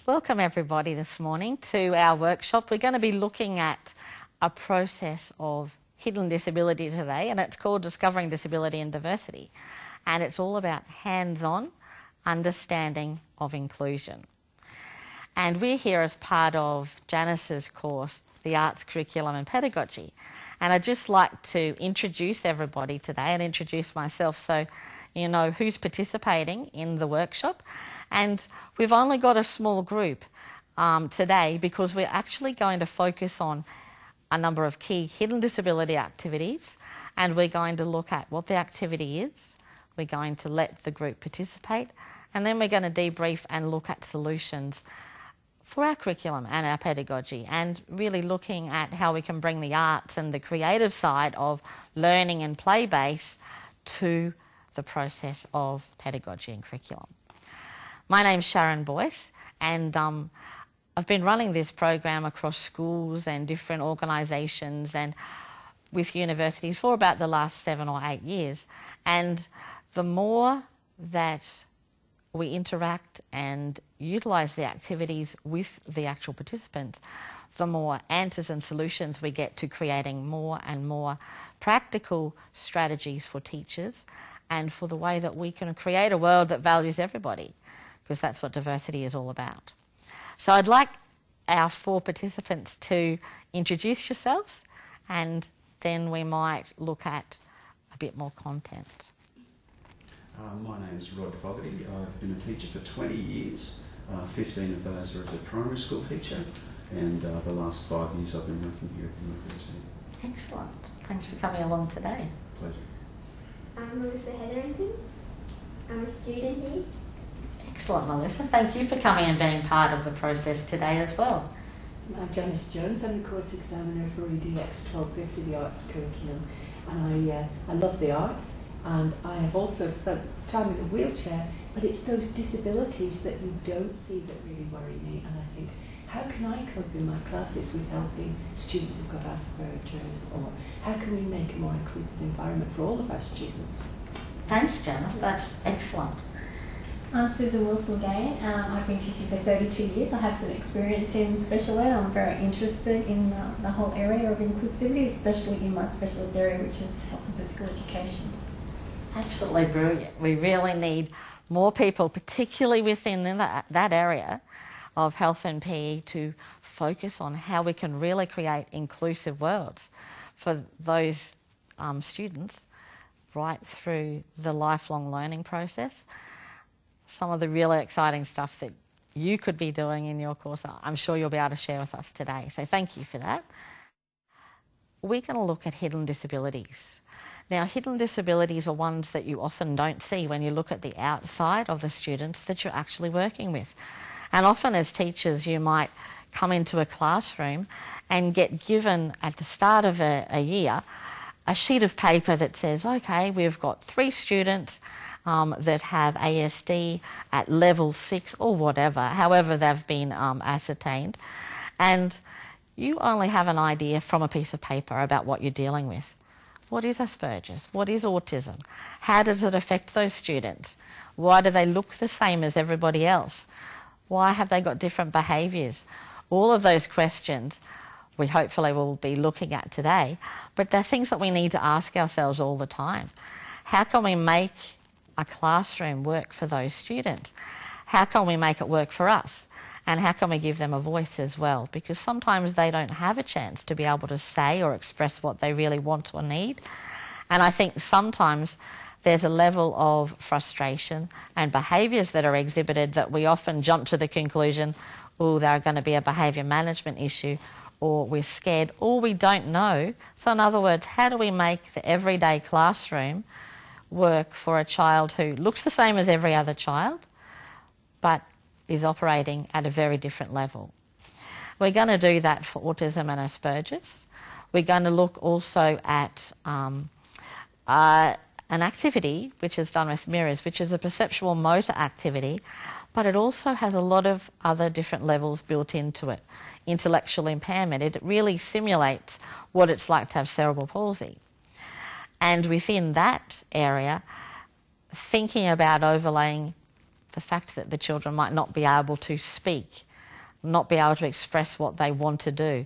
Welcome everybody this morning to our workshop. We're going to be looking at a process of hidden disability today, and it's called Discovering Disability and Diversity. And it's all about hands-on understanding of inclusion. And we're here as part of Janice's course, the Arts Curriculum and Pedagogy. And I'd just like to introduce everybody today and introduce myself so you know who's participating in the workshop. And we've only got a small group today because we're actually going to focus on a number of key hidden disability activities, and we're going to look at what the activity is. We're going to let the group participate, and then we're going to debrief and look at solutions for our curriculum and our pedagogy, and really looking at how we can bring the arts and the creative side of learning and play base to the process of pedagogy and curriculum. My name's Sharon Boyce, and I've been running this program across schools and different organisations and with universities for about the last 7 or 8 years. And the more that we interact and utilise the activities with the actual participants, the more answers and solutions we get to creating more and more practical strategies for teachers and for the way that we can create a world that values everybody, because that's what diversity is all about. So I'd like our 4 participants to introduce yourselves, and then we might look at a bit more content. My name is Rod Fogarty. I've been a teacher for 20 years. 15 of those are as a primary school teacher, and the last 5 years I've been working here at the university. Excellent. Thanks for coming along today. Pleasure. I'm Melissa Hetherington. I'm a student here. Excellent, Melissa. Thank you for coming and being part of the process today as well. I'm Janice Jones. I'm the course examiner for EDX 1250, the arts curriculum, and I love the arts, and I have also spent time in a wheelchair, but it's those disabilities that you don't see that really worry me, and I think, how can I cope in my classes with helping students who've got Asperger's, or how can we make a more inclusive environment for all of our students? Thanks, Janice. That's excellent. I'm Susan Wilson-Gain. I've been teaching for 32 years. I have some experience in special ed. I'm very interested in the whole area of inclusivity, especially in my specialist area, which is health and physical education. Absolutely brilliant. We really need more people, particularly within that area of health and PE, to focus on how we can really create inclusive worlds for those students right through the lifelong learning process. Some of the really exciting stuff that you could be doing in your course, I'm sure you'll be able to share with us today. So thank you for that. We're going to look at hidden disabilities. Now, hidden disabilities are ones that you often don't see when you look at the outside of the students that you're actually working with. And often as teachers, you might come into a classroom and get given at the start of a year a sheet of paper that says, okay, we've got 3 students that have ASD at level 6 or whatever, however they've been ascertained, and you only have an idea from a piece of paper about what you're dealing with. What is Asperger's? What is autism? How does it affect those students? Why do they look the same as everybody else? Why have they got different behaviours? All of those questions we hopefully will be looking at today, but they're things that we need to ask ourselves all the time. How can we make a classroom work for those students? How can we make it work for us? And how can we give them a voice as well? Because sometimes they don't have a chance to be able to say or express what they really want or need. And I think sometimes there's a level of frustration and behaviours that are exhibited that we often jump to the conclusion, oh, they're going to be a behaviour management issue, or we're scared, or we don't know. So in other words, how do we make the everyday classroom work for a child who looks the same as every other child, but is operating at a very different level? We're going to do that for autism and Asperger's. We're going to look also at an activity which is done with mirrors, which is a perceptual motor activity, but it also has a lot of other different levels built into it. Intellectual impairment, it really simulates what it's like to have cerebral palsy. And within that area, thinking about overlaying the fact that the children might not be able to speak not be able to express what they want to do.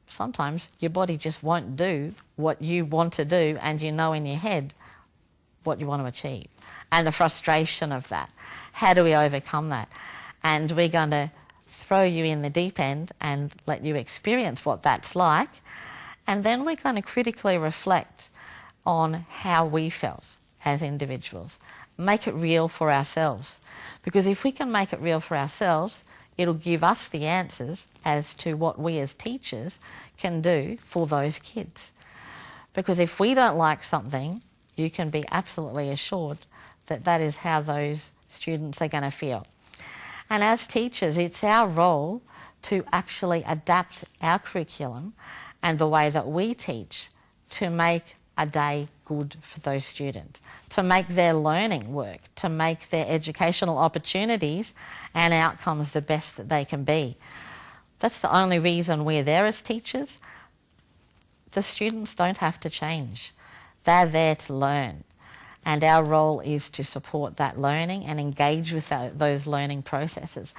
Sometimes your body just won't do what you want to do, and you know in your head what you want to achieve. And the frustration of that. How do we overcome that? And we're going to throw you in the deep end and let you experience what that's like. And then we're going to critically reflect on how we felt as individuals. Make it real for ourselves. Because if we can make it real for ourselves, it'll give us the answers as to what we as teachers can do for those kids. Because if we don't like something, you can be absolutely assured that that is how those students are going to feel. And as teachers, it's our role to actually adapt our curriculum and the way that we teach to make a day good for those students, to make their learning work, to make their educational opportunities and outcomes the best that they can be. That's the only reason we're there as teachers. The students don't have to change. They're there to learn. And our role is to support that learning and engage with those learning processes.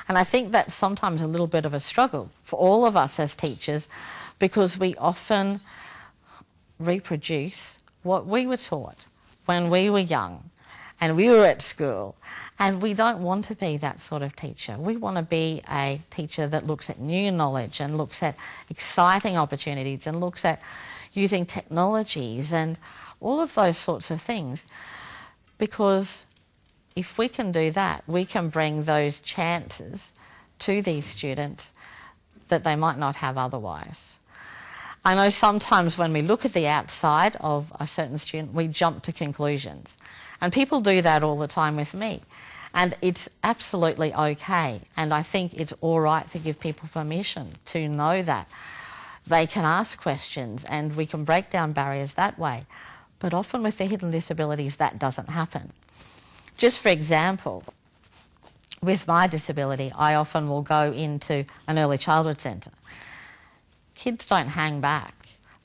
And I think that's sometimes a little bit of a struggle for all of us as teachers, because we often reproduce what we were taught when we were young and we were at school. And we don't want to be that sort of teacher. We want to be a teacher that looks at new knowledge and looks at exciting opportunities and looks at using technologies and all of those sorts of things. Because if we can do that, we can bring those chances to these students that they might not have otherwise. I know sometimes when we look at the outside of a certain student, we jump to conclusions. And people do that all the time with me. And it's absolutely okay. And I think it's all right to give people permission to know that. They can ask questions and we can break down barriers that way. But often with the hidden disabilities, that doesn't happen. Just for example, with my disability, I often will go into an early childhood centre. Kids don't hang back.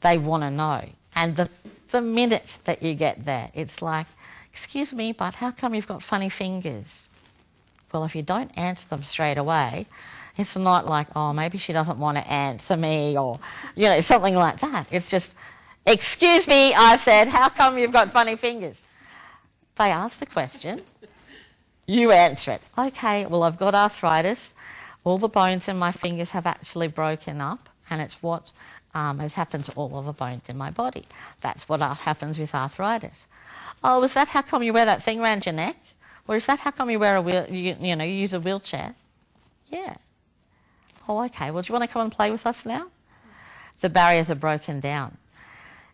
They want to know. And the minute that you get there, it's like, excuse me, but how come you've got funny fingers? Well, if you don't answer them straight away, it's not like, oh, maybe she doesn't want to answer me or, something like that. It's just, excuse me, I said, how come you've got funny fingers? They ask the question, you answer it. Okay, well, I've got arthritis. All the bones in my fingers have actually broken up, and it's what has happened to all of the bones in my body. That's what happens with arthritis. Oh, is that how come you wear that thing around your neck? Or is that how come you wear you use a wheelchair? Yeah. Oh, okay. Well, do you want to come and play with us now? The barriers are broken down.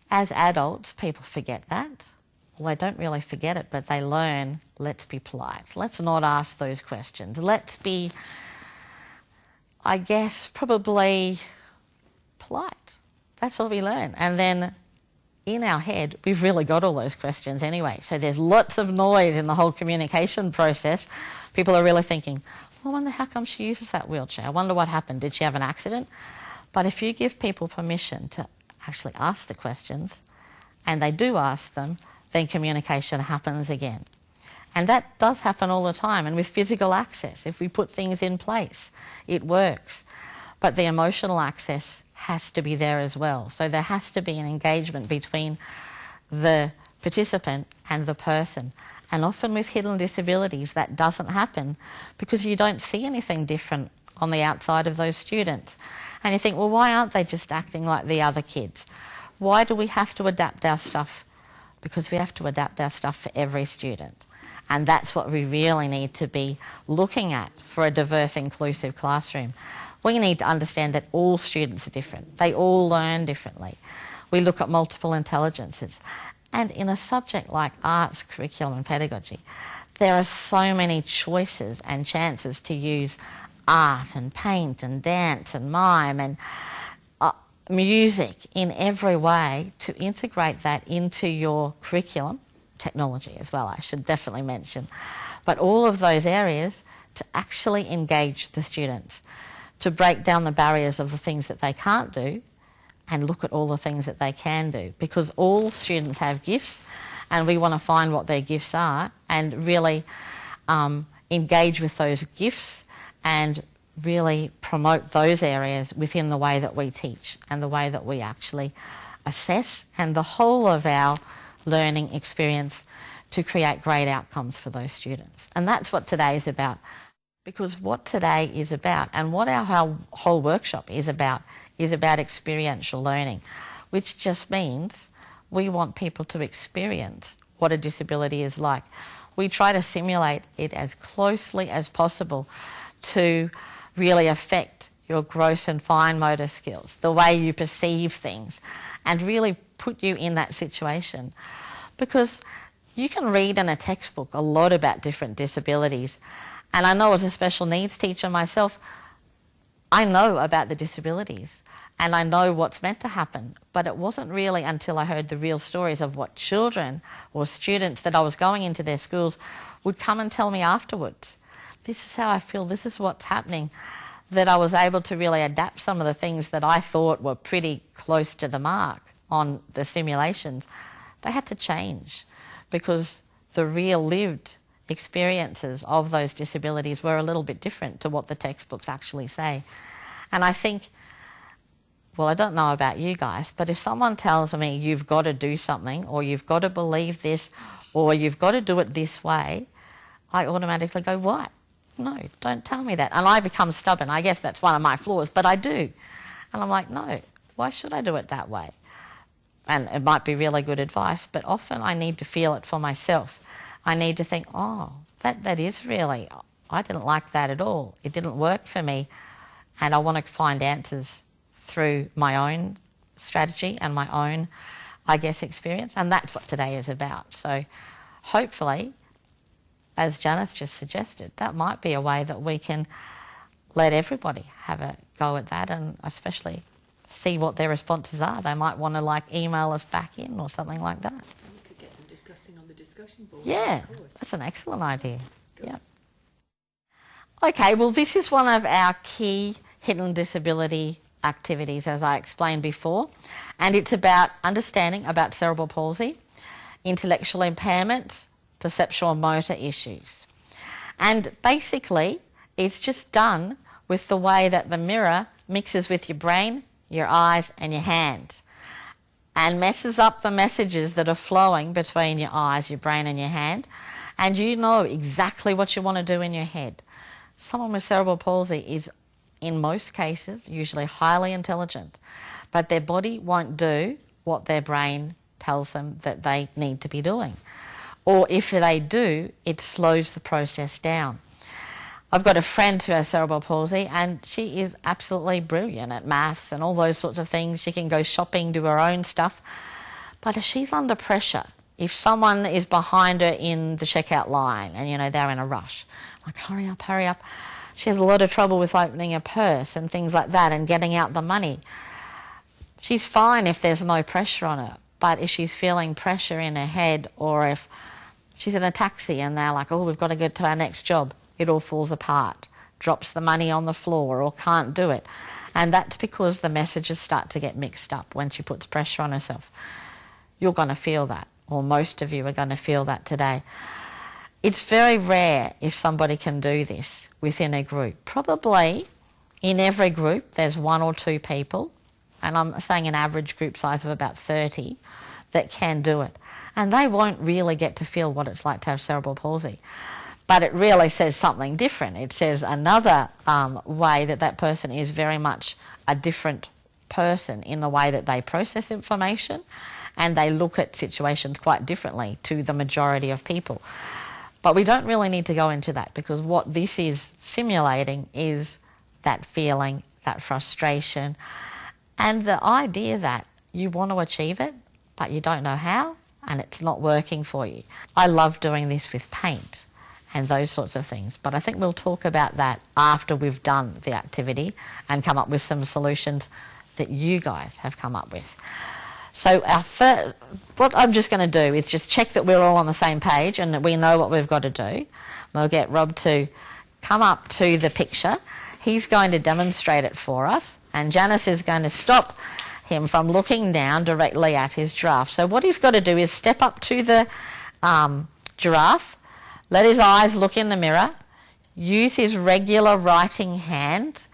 As adults, people forget that. Well, they don't really forget it, but they learn, let's be polite. Let's not ask those questions. Let's be, I guess, probably polite. That's what we learn. And then in our head, we've really got all those questions anyway. So there's lots of noise in the whole communication process. People are really thinking, I wonder how come she uses that wheelchair. I wonder what happened. Did she have an accident? But if you give people permission to actually ask the questions, and they do ask them, then communication happens again. And that does happen all the time. And with physical access, if we put things in place, it works. But the emotional access has to be there as well. So there has to be an engagement between the participant and the person. And often with hidden disabilities, that doesn't happen because you don't see anything different on the outside of those students. And you think, well, why aren't they just acting like the other kids? Why do we have to adapt our stuff? Because we have to adapt our stuff for every student. And that's what we really need to be looking at for a diverse, inclusive classroom. We need to understand that all students are different. They all learn differently. We look at multiple intelligences. And in a subject like arts, curriculum and pedagogy, there are so many choices and chances to use art and paint and dance and mime and music in every way to integrate that into your curriculum. Technology as well, I should definitely mention. But all of those areas to actually engage the students, to break down the barriers of the things that they can't do and look at all the things that they can do, because all students have gifts and we want to find what their gifts are and really engage with those gifts and really promote those areas within the way that we teach and the way that we actually assess and the whole of our learning experience to create great outcomes for those students. And that's what today is about. Because what today is about and what our whole workshop is about experiential learning, which just means we want people to experience what a disability is like. We try to simulate it as closely as possible to really affect your gross and fine motor skills, the way you perceive things, and really put you in that situation. Because you can read in a textbook a lot about different disabilities, and I know as a special needs teacher myself, I know about the disabilities and I know what's meant to happen, but it wasn't really until I heard the real stories of what children or students that I was going into their schools would come and tell me afterwards. This is how I feel, this is what's happening, that I was able to really adapt some of the things that I thought were pretty close to the mark on the simulations. They had to change because the real lived experiences of those disabilities were a little bit different to what the textbooks actually say. And I think, well, I don't know about you guys, but if someone tells me you've got to do something or you've got to believe this or you've got to do it this way, I automatically go, what? No, don't tell me that. And I become stubborn. I guess that's one of my flaws, but I do. And I'm like, no, why should I do it that way? And it might be really good advice, but often I need to feel it for myself. I need to think, oh, that is really, I didn't like that at all. It didn't work for me. And I want to find answers through my own strategy and my own, I guess, experience. And that's what today is about. So hopefully, as Janice just suggested, that might be a way that we can let everybody have a go at that and especially see what their responses are. They might want to email us back in or something like that. We could get them discussing on the discussion board. Yeah, of course. that's an excellent idea. Good. Yeah. Okay, well, this is one of our key hidden disability activities, as I explained before, and it's about understanding about cerebral palsy, intellectual impairments, perceptual and motor issues. And basically, it's just done with the way that the mirror mixes with your brain, your eyes and your hands and messes up the messages that are flowing between your eyes, your brain and your hand, and you know exactly what you want to do in your head. Someone with cerebral palsy is, in most cases, usually highly intelligent, but their body won't do what their brain tells them that they need to be doing. Or if they do, it slows the process down. I've got a friend who has cerebral palsy and she is absolutely brilliant at maths and all those sorts of things. She can go shopping, do her own stuff. But if she's under pressure, if someone is behind her in the checkout line and, they're in a rush, like, hurry up, hurry up. She has a lot of trouble with opening a purse and things like that and getting out the money. She's fine if there's no pressure on her. But if she's feeling pressure in her head or if she's in a taxi and they're like, oh, we've got to get to our next job, it all falls apart, drops the money on the floor or can't do it. And that's because the messages start to get mixed up when she puts pressure on herself. You're going to feel that, or most of you are going to feel that today. It's very rare if somebody can do this within a group. Probably in every group there's one or two people, and I'm saying an average group size of about 30, that can do it. And they won't really get to feel what it's like to have cerebral palsy. But it really says something different. It says another way that person is very much a different person in the way that they process information and they look at situations quite differently to the majority of people. But we don't really need to go into that because what this is simulating is that feeling, that frustration, and the idea that you want to achieve it, but you don't know how, and it's not working for you. I love doing this with paint and those sorts of things, but I think we'll talk about that after we've done the activity and come up with some solutions that you guys have come up with. So what I'm just going to do is just check that we're all on the same page and that we know what we've got to do. We'll get Rob to come up to the picture. He's going to demonstrate it for us, and Janice is going to stop him from looking down directly at his giraffe. So what he's got to do is step up to the giraffe, let his eyes look in the mirror. use his regular writing hand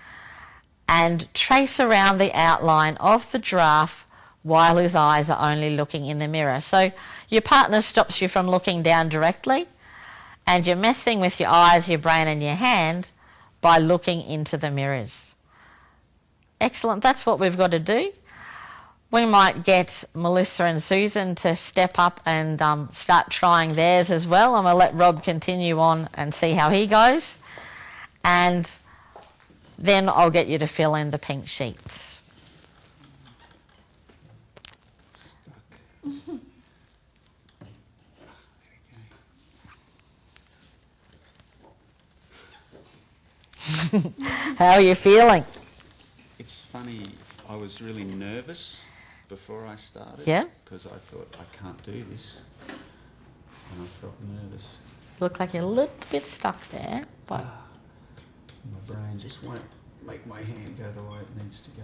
and trace around the outline of the giraffe while his eyes are only looking in the mirror. So your partner stops you from looking down directly, and you're messing with your eyes, your brain and your hand by looking into the mirrors. Excellent, that's what we've got to do. We might get Melissa and Susan to step up and start trying theirs as well, and we'll let Rob continue on and see how he goes. And then I'll get you to fill in the pink sheets. How are you feeling? It's funny, I was really nervous before I started. Yeah? Because I thought, I can't do this. And I felt nervous. Look like you're a little bit stuck there, but My brain just won't make my hand go the way it needs to go.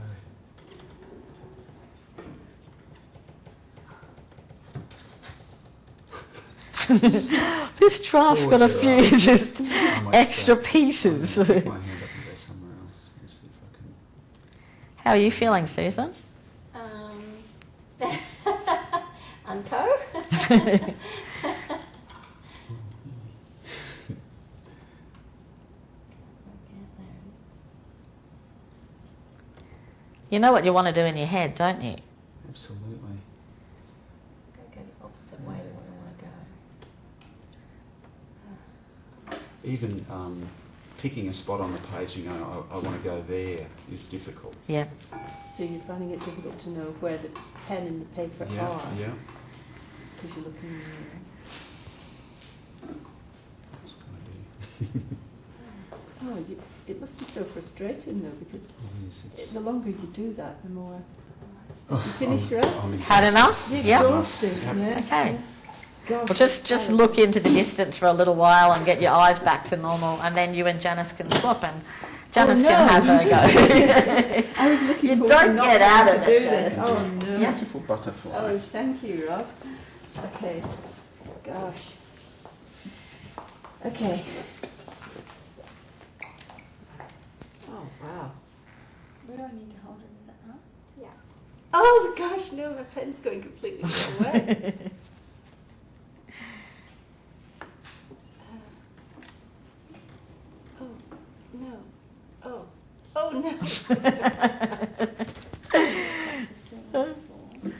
this giraffe's Poor got a giraffe. few just I might extra start- pieces. I'm gonna pick my hand up and go somewhere else and see if I can. How are you feeling, Susan? Unco? You know what you want to do in your head, don't you? Absolutely. Go the opposite way to where I want to go. Even picking a spot on the page and going, I want to go there, is difficult. Yeah. So you're finding it difficult to know where the pen and the paper Yeah, are yeah. because you're looking in the mirror. That's what I do. It must be so frustrating though, because It's the longer you do that, the more you finish your own. I'm Had exhausted. enough? You're Yep. exhausted. Yeah. Okay. Gosh, Well, just look into the distance for a little while and get your eyes back to normal, and then you and Janice can swap, and Janice no. can have her go. I was looking You forward don't to not get out having of to it, do this. Janice. Oh no. Beautiful butterfly. Oh, thank you, Rod. Okay. Gosh. Okay. Oh wow. Where do I need to hold it? Is that up? Yeah. Oh gosh, no, my pen's going completely the other way. Oh no. Oh. Oh no. Just doing it before.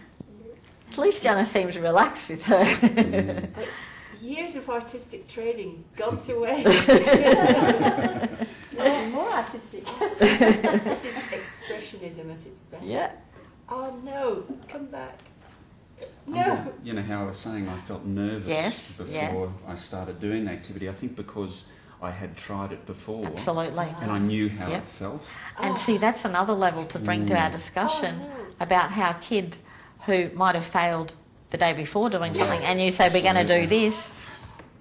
At least Janice seems relaxed with her. Years of artistic training gone to waste. More artistic. This is expressionism at its best. Yeah. Oh no, come back. I'm No. gonna- You know how I was saying I felt nervous Yes, before yeah. I started doing the activity. I think because I had tried it before Absolutely. and I knew how Yep. it felt. And see, that's another level to bring to our discussion about how kids who might have failed the day before doing something, and you say, we're going to do Absolutely. this,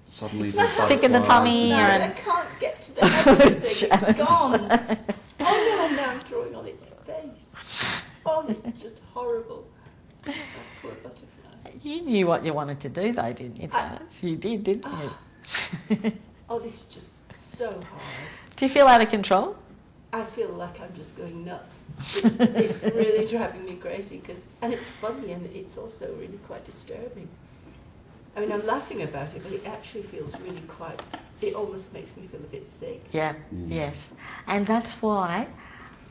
Suddenly the Sick in the butterflies tummy and- No, I can't get to the head of the thing. It's gone. Oh no, and now I'm drawing on its face. Oh, it's just horrible. Oh, poor butterfly. you knew what you wanted to do though, didn't you, I- Janice? You did, didn't you? Oh, this is just so hard. Do you feel out of control? I feel like I'm just going nuts. It's really driving me crazy, and it's funny and it's also really quite disturbing. I mean, I'm laughing about it, but it actually feels really quite, it almost makes me feel a bit sick. Yeah, yes. And that's why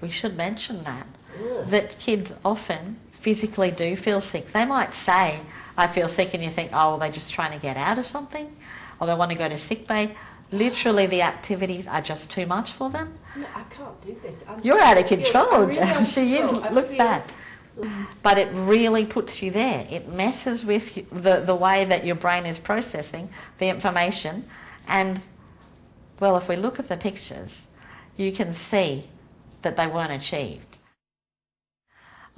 we should mention that kids often physically do feel sick. They might say, I feel sick, and you think, oh, well, they're just trying to get out of something, or they want to go to sick bay. Literally, the activities are just too much for them. No, I can't do this. You're out of I feel- control, I'm really out Jan. of She is. control. I Look feel- back. But it really puts you there. It messes with the way that your brain is processing the information. And, well, if we look at the pictures, you can see that they weren't achieved.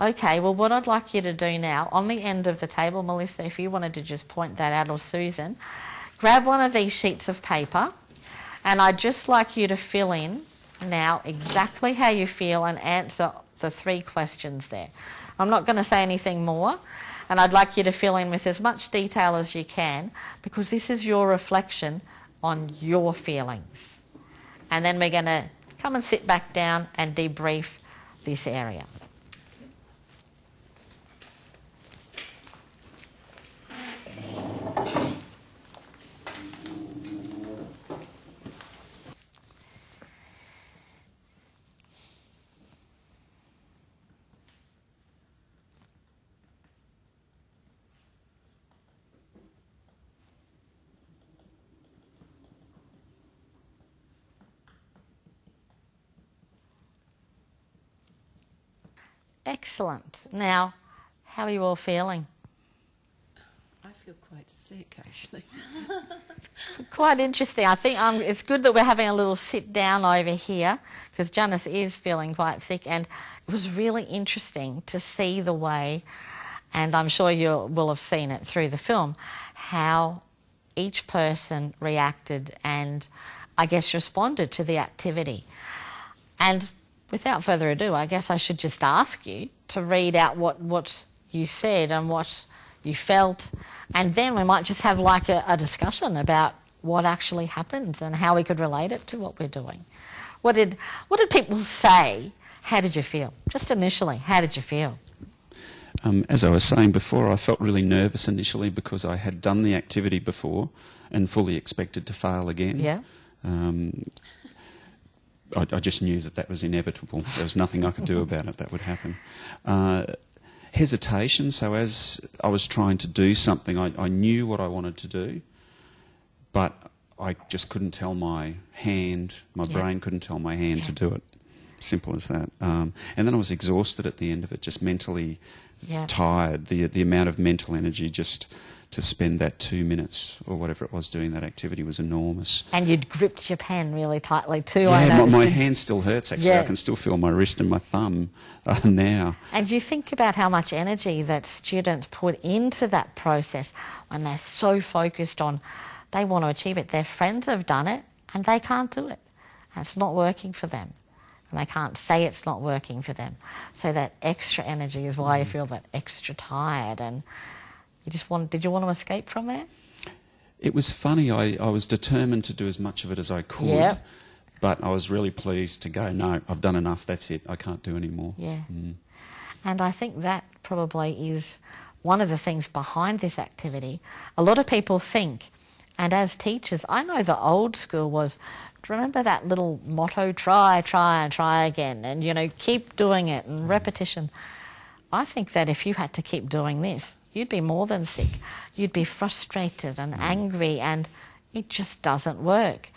Okay, well, what I'd like you to do now, on the end of the table, Melissa, if you wanted to just point that out, or Susan, grab one of these sheets of paper, and I'd just like you to fill in now exactly how you feel and answer the 3 questions there. I'm not going to say anything more, and I'd like you to fill in with as much detail as you can, because this is your reflection on your feelings. and then we're going to come and sit back down and debrief this area. Excellent. Now, how are you all feeling? I feel quite sick, actually. Quite interesting. I think it's good that we're having a little sit down over here, because Janice is feeling quite sick, and it was really interesting to see the way, and I'm sure you will have seen it through the film, how each person reacted and, I guess, responded to the activity. And without further ado, I guess I should just ask you to read out what you said and what you felt, and then we might just have like a discussion about what actually happens and how we could relate it to what we're doing. What did people say? How did you feel? Just initially, how did you feel? As I was saying before, I felt really nervous initially because I had done the activity before and fully expected to fail again. Yeah. I just knew that was inevitable. There was nothing I could do about it. That would happen. Hesitation. So as I was trying to do something, I knew what I wanted to do, but I just couldn't tell my hand, my brain couldn't tell my hand to do it. Simple as that. And then I was exhausted at the end of it, just mentally tired. The amount of mental energy just to spend that 2 minutes or whatever it was doing that activity was enormous. And you'd gripped your pen really tightly too. Yeah, I know. my hand still hurts actually. I can still feel my wrist and my thumb now. And you think about how much energy that students put into that process when they're so focused on, they want to achieve it. Their friends have done it and they can't do it. And it's not working for them. And they can't say it's not working for them. So that extra energy is why you feel that extra tired. And did you want to escape from there? It was funny. I was determined to do as much of it as I could, but I was really pleased to go, no, I've done enough, that's it, I can't do any more. Yeah. And I think that probably is one of the things behind this activity. A lot of people think, and as teachers, I know the old school was, remember that little motto, try, and try again, and, keep doing it, and repetition. I think that if you had to keep doing this, you'd be more than sick. You'd be frustrated and angry, and it just doesn't work.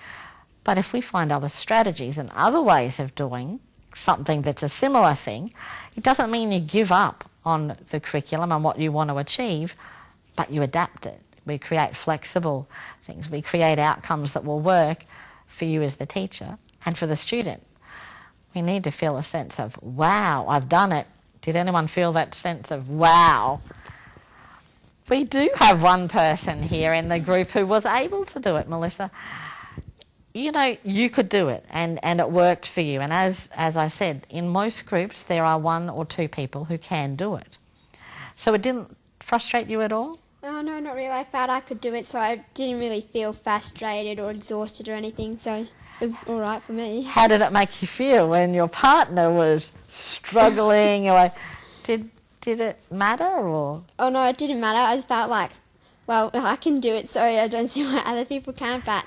But if we find other strategies and other ways of doing something that's a similar thing, it doesn't mean you give up on the curriculum and what you want to achieve, but you adapt it. We create flexible things. We create outcomes that will work for you as the teacher and for the student. We need to feel a sense of, wow, I've done it. Did anyone feel that sense of, wow? We do have one person here in the group who was able to do it, Melissa. You could do it, and it worked for you. And as I said, in most groups there are 1 or 2 people who can do it. So it didn't frustrate you at all? Oh, no, not really. I felt I could do it, so I didn't really feel frustrated or exhausted or anything, so it was all right for me. How did it make you feel when your partner was struggling? Or did it matter? Or? Oh, no, it didn't matter. I felt like, well, I can do it, so I don't see why other people can't, but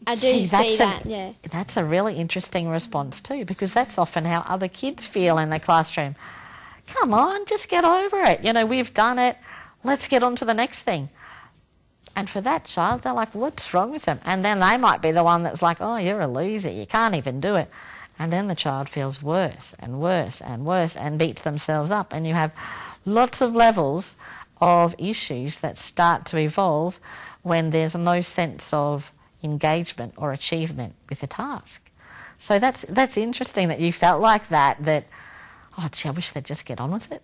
I do see that, yeah. That's a really interesting response too, because that's often how other kids feel in the classroom. Come on, just get over it. We've done it. Let's get on to the next thing. And for that child, they're like, what's wrong with them? And then they might be the one that's like, oh, you're a loser. You can't even do it. And then the child feels worse and worse and worse and beats themselves up. And you have lots of levels of issues that start to evolve when there's no sense of engagement or achievement with the task. So that's interesting that you felt like that, oh, gee, I wish they'd just get on with it.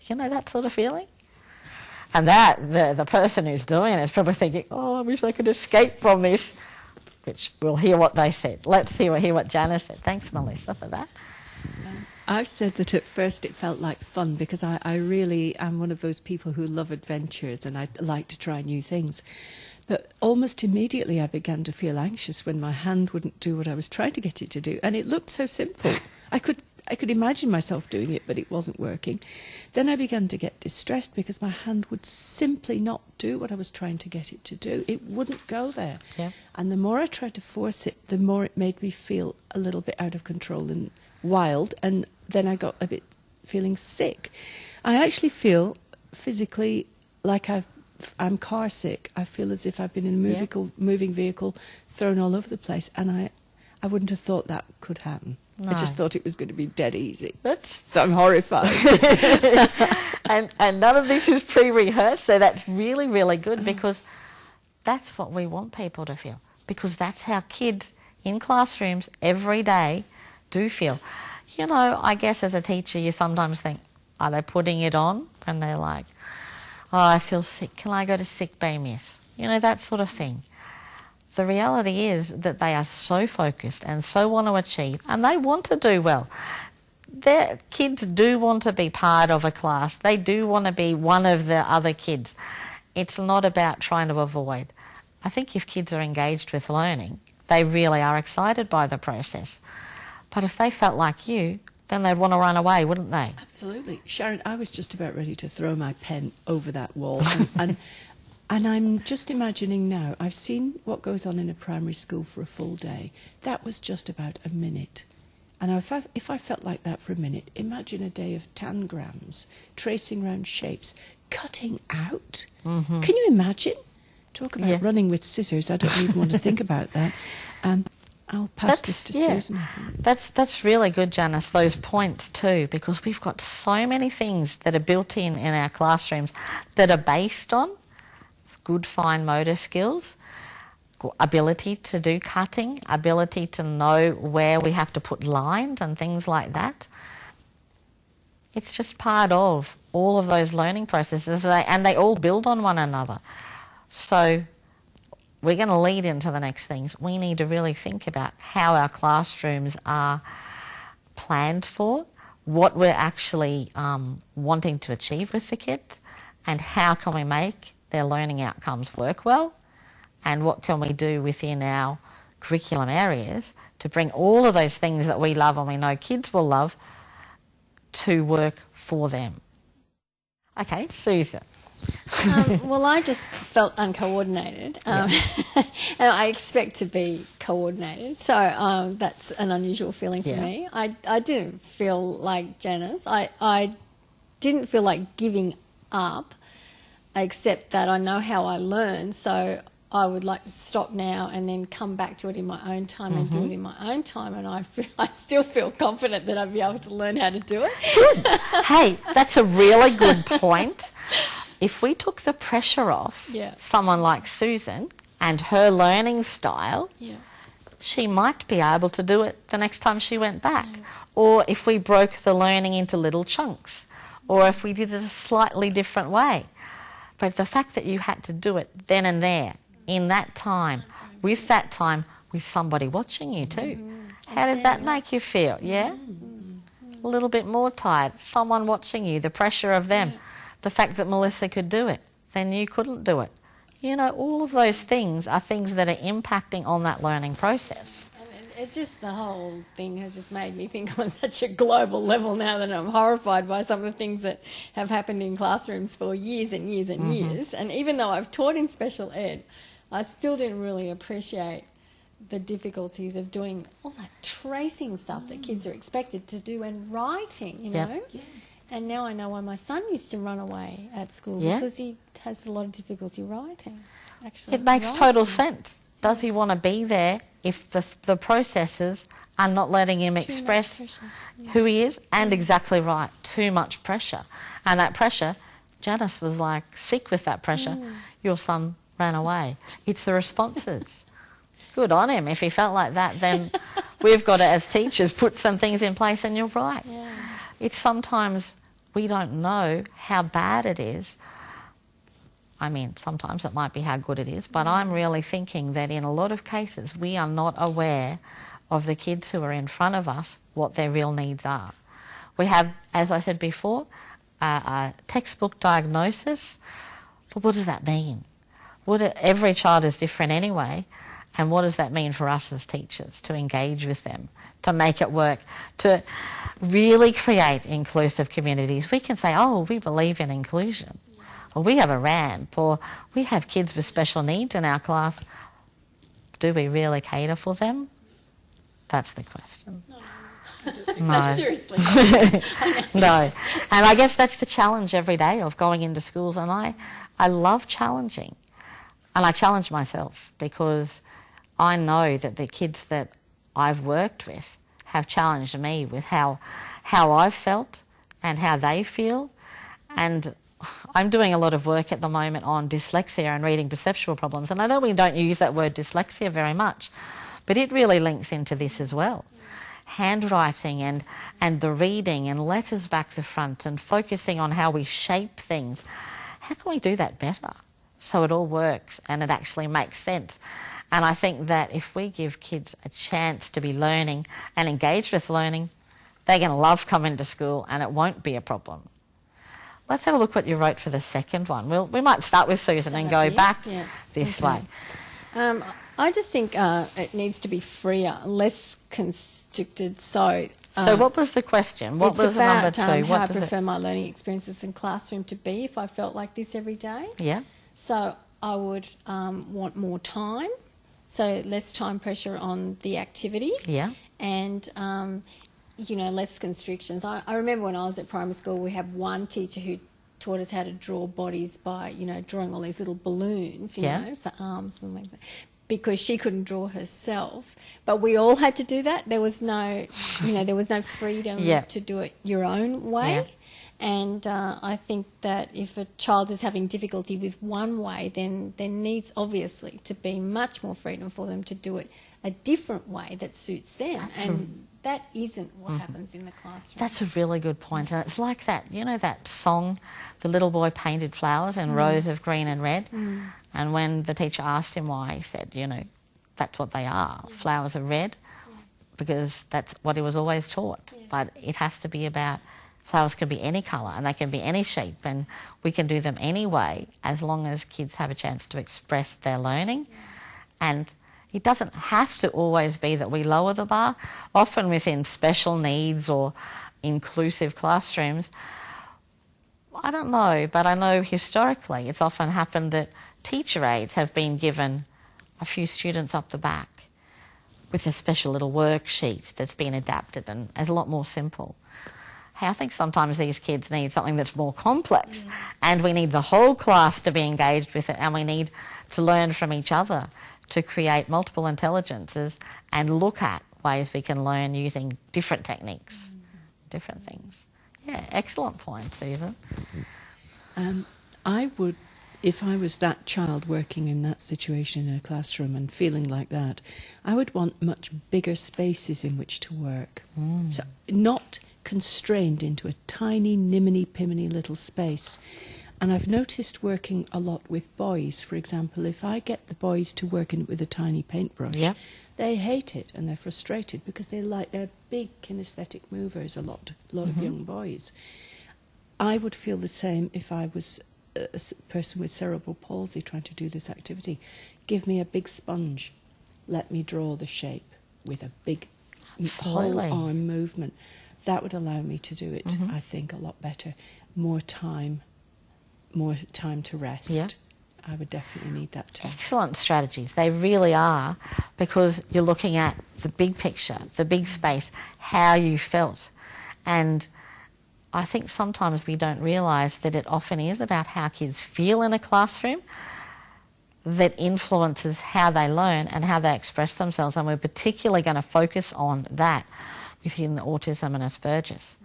That sort of feeling? And that, the person who's doing it is probably thinking, oh, I wish I could escape from this, which we'll hear what they said. Let's hear what Janice said. Thanks, Melissa, for that. I've said that at first it felt like fun because I really am one of those people who love adventures and I like to try new things. But almost immediately I began to feel anxious when my hand wouldn't do what I was trying to get it to do. And it looked so simple. I could imagine myself doing it, but it wasn't working. Then I began to get distressed because my hand would simply not do what I was trying to get it to do. It wouldn't go there. Yeah. And the more I tried to force it, the more it made me feel a little bit out of control and wild. And then I got a bit feeling sick. I actually feel physically like I'm car sick. I feel as if I've been in a moving vehicle, thrown all over the place, and I wouldn't have thought that could happen. No. I just thought it was going to be dead easy. So I'm horrified. and none of this is pre-rehearsed, so that's really, really good, because that's what we want people to feel, because that's how kids in classrooms every day do feel. You know, I guess as a teacher you sometimes think, are they putting it on? And they're like, oh, I feel sick. Can I go to sick bay, miss? You know, that sort of thing. The reality is that they are so focused and so want to achieve, and they want to do well. Their kids do want to be part of a class. They do want to be one of the other kids. It's not about trying to avoid. I think if kids are engaged with learning, they really are excited by the process. But if they felt like you, then they'd want to run away, wouldn't they? Absolutely. Sharon, I was just about ready to throw my pen over that wall. And I'm just imagining now, I've seen what goes on in a primary school for a full day. That was just about a minute. And if I felt like that for a minute, imagine a day of tangrams, tracing round shapes, cutting out. Mm-hmm. Can you imagine? Talk about running with scissors. I don't even want to think about that. I'll pass this to Susan, I think. That's really good, Janice, those points too, because we've got so many things that are built in our classrooms that are based on good fine motor skills, ability to do cutting, ability to know where we have to put lines and things like that. It's just part of all of those learning processes, and they all build on one another. So we're going to lead into the next things. We need to really think about how our classrooms are planned for, what we're actually wanting to achieve with the kids, and how can we make their learning outcomes work well, and what can we do within our curriculum areas to bring all of those things that we love and we know kids will love to work for them. Okay, Susan. Well, I just felt uncoordinated, and I expect to be coordinated, so that's an unusual feeling for me. I didn't feel like Janice. I didn't feel like giving up, except that I know how I learn, so I would like to stop now and then come back to it in my own time and do it in my own time, and I still feel confident that I'd be able to learn how to do it. Good. Hey, that's a really good point. If we took the pressure off someone like Susan and her learning style, she might be able to do it the next time she went back. Or if we broke the learning into little chunks, or if we did it a slightly different way. But the fact that you had to do it then and there, in that time, with somebody watching you too. How did that make you feel? Yeah? A little bit more tired. Someone watching you, the pressure of them. The fact that Melissa could do it, then you couldn't do it. You know, all of those things are things that are impacting on that learning process. It's just the whole thing has just made me think on such a global level now that I'm horrified by some of the things that have happened in classrooms for years and years and years. And even though I've taught in special ed, I still didn't really appreciate the difficulties of doing all that tracing stuff that kids are expected to do and writing, you know. And now I know why my son used to run away at school, because he has a lot of difficulty writing. Actually, it makes total sense. Does he want to be there if the processes are not letting him express who he is? And exactly right, too much pressure. And that pressure, Janice was like sick with that pressure. Your son ran away. It's the responses. Good on him. If he felt like that, then we've got to, as teachers, put some things in place, and you're right. It's sometimes we don't know how bad it is. I mean, sometimes it might be how good it is, but I'm really thinking that in a lot of cases we are not aware of the kids who are in front of us, what their real needs are. We have, as I said before, a textbook diagnosis, but what does that mean? every child is different anyway, and what does that mean for us as teachers to engage with them, to make it work, to really create inclusive communities? We can say, oh, we believe in inclusion, or we have a ramp, or we have kids with special needs in our class. Do we really cater for them? That's the question. No. Seriously. No. And I guess that's the challenge every day of going into schools, and I love challenging. And I challenge myself because I know that the kids that I've worked with have challenged me with how I've felt and how they feel. And I'm doing a lot of work at the moment on dyslexia and reading perceptual problems. And I know we don't use that word dyslexia very much, but it really links into this as well. Handwriting and the reading and letters back the front and focusing on how we shape things. How can we do that better so it all works and it actually makes sense? And I think that if we give kids a chance to be learning and engaged with learning, they're going to love coming to school and it won't be a problem. Let's have a look what you wrote for the second one. We might start with Susan and go back this way. I just think it needs to be freer, less constricted. So what was the question? What was number two? It's about how I prefer my learning experiences in classroom to be if I felt like this every day. Yeah. So I would want more time, so less time pressure on the activity. Yeah. And, less constrictions. I remember when I was at primary school, we had one teacher who taught us how to draw bodies by, drawing all these little balloons, you know, for arms and legs, because she couldn't draw herself. But we all had to do that. There was no, there was no freedom to do it your own way. Yeah. And I think that if a child is having difficulty with one way, then there needs obviously to be much more freedom for them to do it a different way that suits them. That isn't what happens in the classroom. That's a really good point. And it's like that, that song, The Little Boy Painted Flowers in rows of green and red. And when the teacher asked him why, he said, that's what they are. Flowers are red because that's what he was always taught. But it has to be about flowers can be any colour and they can be any shape, and we can do them anyway as long as kids have a chance to express their learning. And it doesn't have to always be that we lower the bar. Often within special needs or inclusive classrooms, I don't know, but I know historically it's often happened that teacher aides have been given a few students up the back with a special little worksheet that's been adapted and is a lot more simple. I think sometimes these kids need something that's more complex, and we need the whole class to be engaged with it, and we need to learn from each other to create multiple intelligences and look at ways we can learn using different techniques, different things. Yeah, excellent point, Susan. I would, if I was that child working in that situation in a classroom and feeling like that, I would want much bigger spaces in which to work. So not constrained into a tiny, niminy-piminy little space. And I've noticed working a lot with boys, for example, if I get the boys to work with a tiny paintbrush, they hate it and they're frustrated because they're big kinesthetic movers, a lot of young boys. I would feel the same if I was a person with cerebral palsy trying to do this activity. Give me a big sponge. Let me draw the shape with a big whole arm movement. That would allow me to do it, I think, a lot better. More time to rest. Yeah. I would definitely need that too. Excellent strategies. They really are, because you're looking at the big picture, the big space, how you felt. And I think sometimes we don't realise that it often is about how kids feel in a classroom that influences how they learn and how they express themselves. And we're particularly going to focus on that within the autism and Asperger's,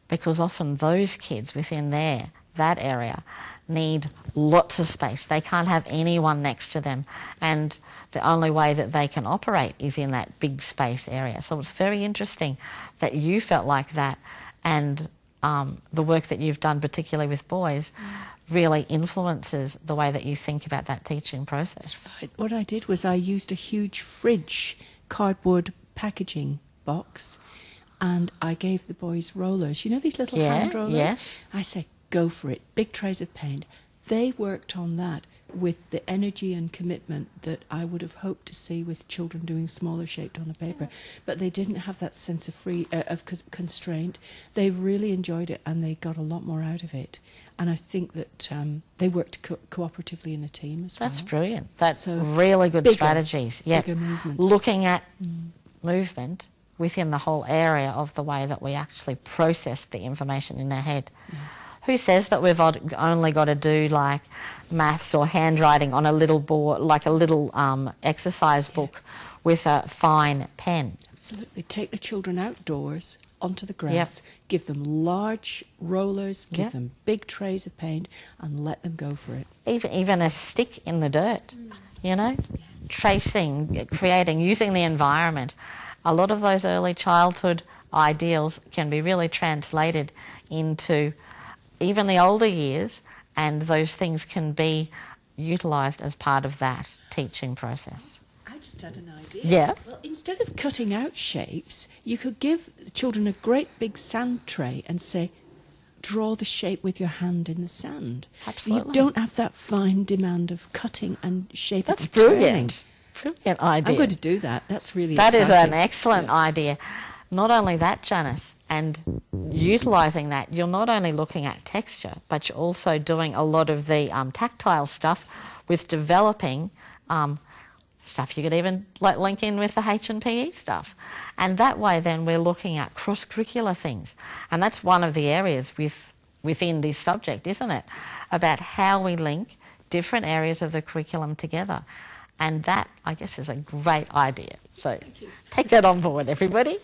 because often those kids within that area need lots of space. They can't have anyone next to them, and the only way that they can operate is in that big space area. So it's very interesting that you felt like that, and the work that you've done, particularly with boys, really influences the way that you think about that teaching process. That's right. What I did was I used a huge fridge cardboard packaging box, and I gave the boys rollers. You know these little hand rollers? Yeah. I said, go for it. Big trays of paint. They worked on that with the energy and commitment that I would have hoped to see with children doing smaller shaped on a paper. But they didn't have that sense of constraint. They really enjoyed it and they got a lot more out of it. And I think that they worked cooperatively in a team as well. That's brilliant. That's So really good strategies. Yeah, bigger movements. Looking at movement within the whole area of the way that we actually process the information in our head. Yeah. Who says that we've only got to do like maths or handwriting on a little board, like a little exercise book with a fine pen? Absolutely. Take the children outdoors onto the grass, give them large rollers, give them big trays of paint and let them go for it. Even a stick in the dirt, you know, tracing, creating, using the environment. A lot of those early childhood ideals can be really translated into even the older years, and those things can be utilised as part of that teaching process. I just had an idea. Yeah. Well, instead of cutting out shapes, you could give children a great big sand tray and say, draw the shape with your hand in the sand. Absolutely. You don't have that fine demand of cutting and shaping. That's brilliant. Brilliant idea. I'm going to do that. That's really That exciting. is an excellent idea. Not only that, Janice, and utilising that, you're not only looking at texture, but you're also doing a lot of the tactile stuff with developing stuff you could even like link in with the H&PE stuff. And that way then we're looking at cross-curricular things. And that's one of the areas within this subject, isn't it? About how we link different areas of the curriculum together. And that, I guess, is a great idea. So take that on board, everybody.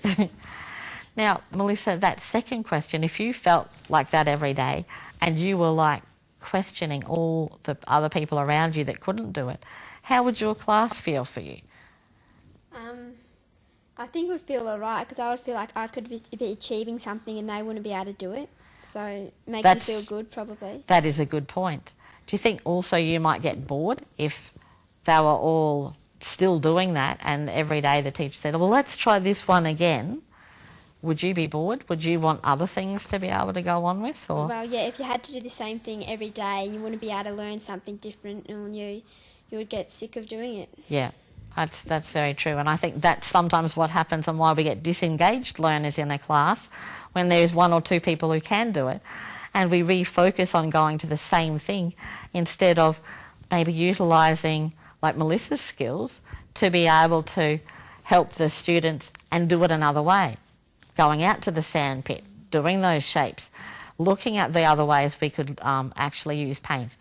Now, Melissa, that second question, if you felt like that every day and you were like questioning all the other people around you that couldn't do it, how would your class feel for you? I think it would feel alright because I would feel like I could be achieving something and they wouldn't be able to do it. So it makes me feel good, probably. That is a good point. Do you think also you might get bored if they were all still doing that and every day the teacher said, well, let's try this one again? Would you be bored? Would you want other things to be able to go on with? Or? Well, yeah, if you had to do the same thing every day, you wouldn't be able to learn something different and you would get sick of doing it. Yeah, that's very true. And I think that's sometimes what happens and why we get disengaged learners in a class when there's one or two people who can do it. And we refocus on going to the same thing instead of maybe utilising, like Melissa's skills, to be able to help the students and do it another way. Going out to the sand pit, doing those shapes, looking at the other ways we could actually use paint,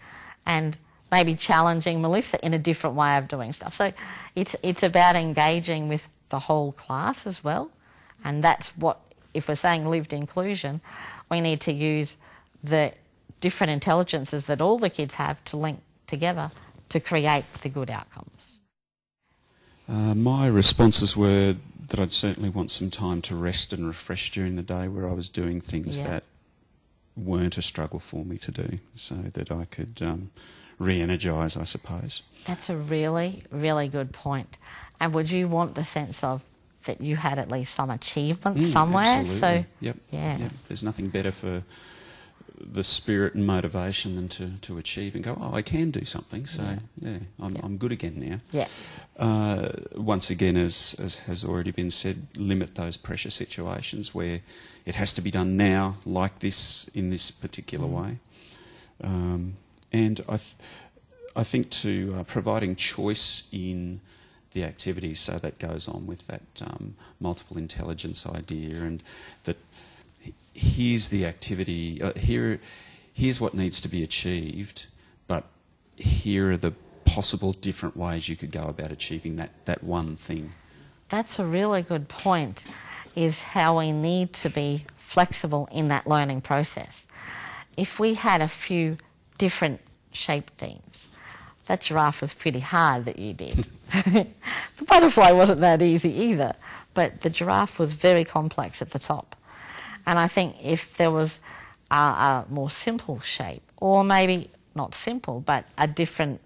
and maybe challenging Melissa in a different way of doing stuff. So it's about engaging with the whole class as well, and that's what, if we're saying lived inclusion, we need to use the different intelligences that all the kids have to link together to create the good outcomes. My responses were that I'd certainly want some time to rest and refresh during the day where I was doing things that weren't a struggle for me to do, so that I could re-energise, I suppose. That's a really, really good point. And would you want the sense of that you had at least some achievement somewhere? Absolutely. So, yep. Yeah. There's nothing better for the spirit and motivation than to achieve and go, oh, I can do something, so I'm good again now. Yeah. Once again, as has already been said, limit those pressure situations where it has to be done now, like this, in this particular way. And I think to providing choice in the activities, so that goes on with that multiple intelligence idea, and that here's the activity, here's what needs to be achieved, but here are the possible different ways you could go about achieving that one thing. That's a really good point, is how we need to be flexible in that learning process. If we had a few different shape themes, that giraffe was pretty hard that you did. The butterfly wasn't that easy either, but the giraffe was very complex at the top. And I think if there was a more simple shape, or maybe not simple, but a different,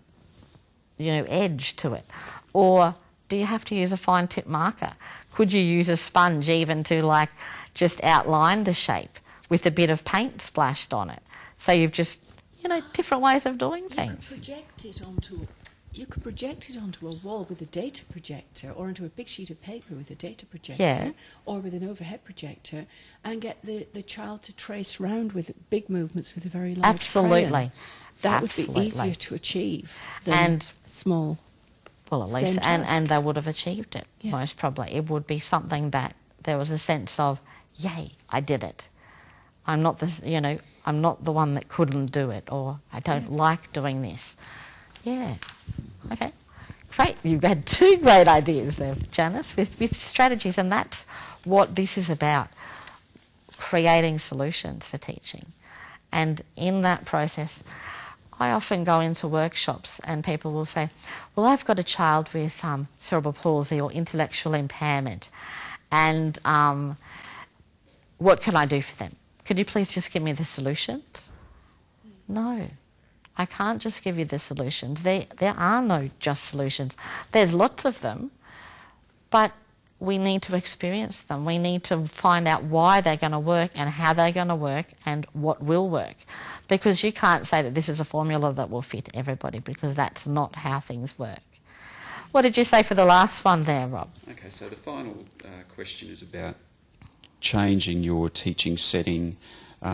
edge to it, or do you have to use a fine tip marker? Could you use a sponge even to just outline the shape with a bit of paint splashed on it? So you've just, different ways of doing things. You could project it onto a wall with a data projector, or onto a big sheet of paper with a data projector, or with an overhead projector, and get the child to trace round with big movements with a very large crayon. That would be easier to achieve than small. Well, at least, and they would have achieved it, most probably. It would be something that there was a sense of, yay, I did it. I'm not I'm not the one that couldn't do it, or I don't like doing this. Yeah. Okay. Great. You've had 2 great ideas there, Janice, with strategies, and that's what this is about, creating solutions for teaching. And in that process, I often go into workshops and people will say, well, I've got a child with cerebral palsy or intellectual impairment, and what can I do for them? Could you please just give me the solutions? No. I can't just give you the solutions. There are no just solutions. There's lots of them, but we need to experience them. We need to find out why they're going to work and how they're going to work and what will work. Because you can't say that this is a formula that will fit everybody, because that's not how things work. What did you say for the last one there, Rob? Okay, so the final question is about changing your teaching setting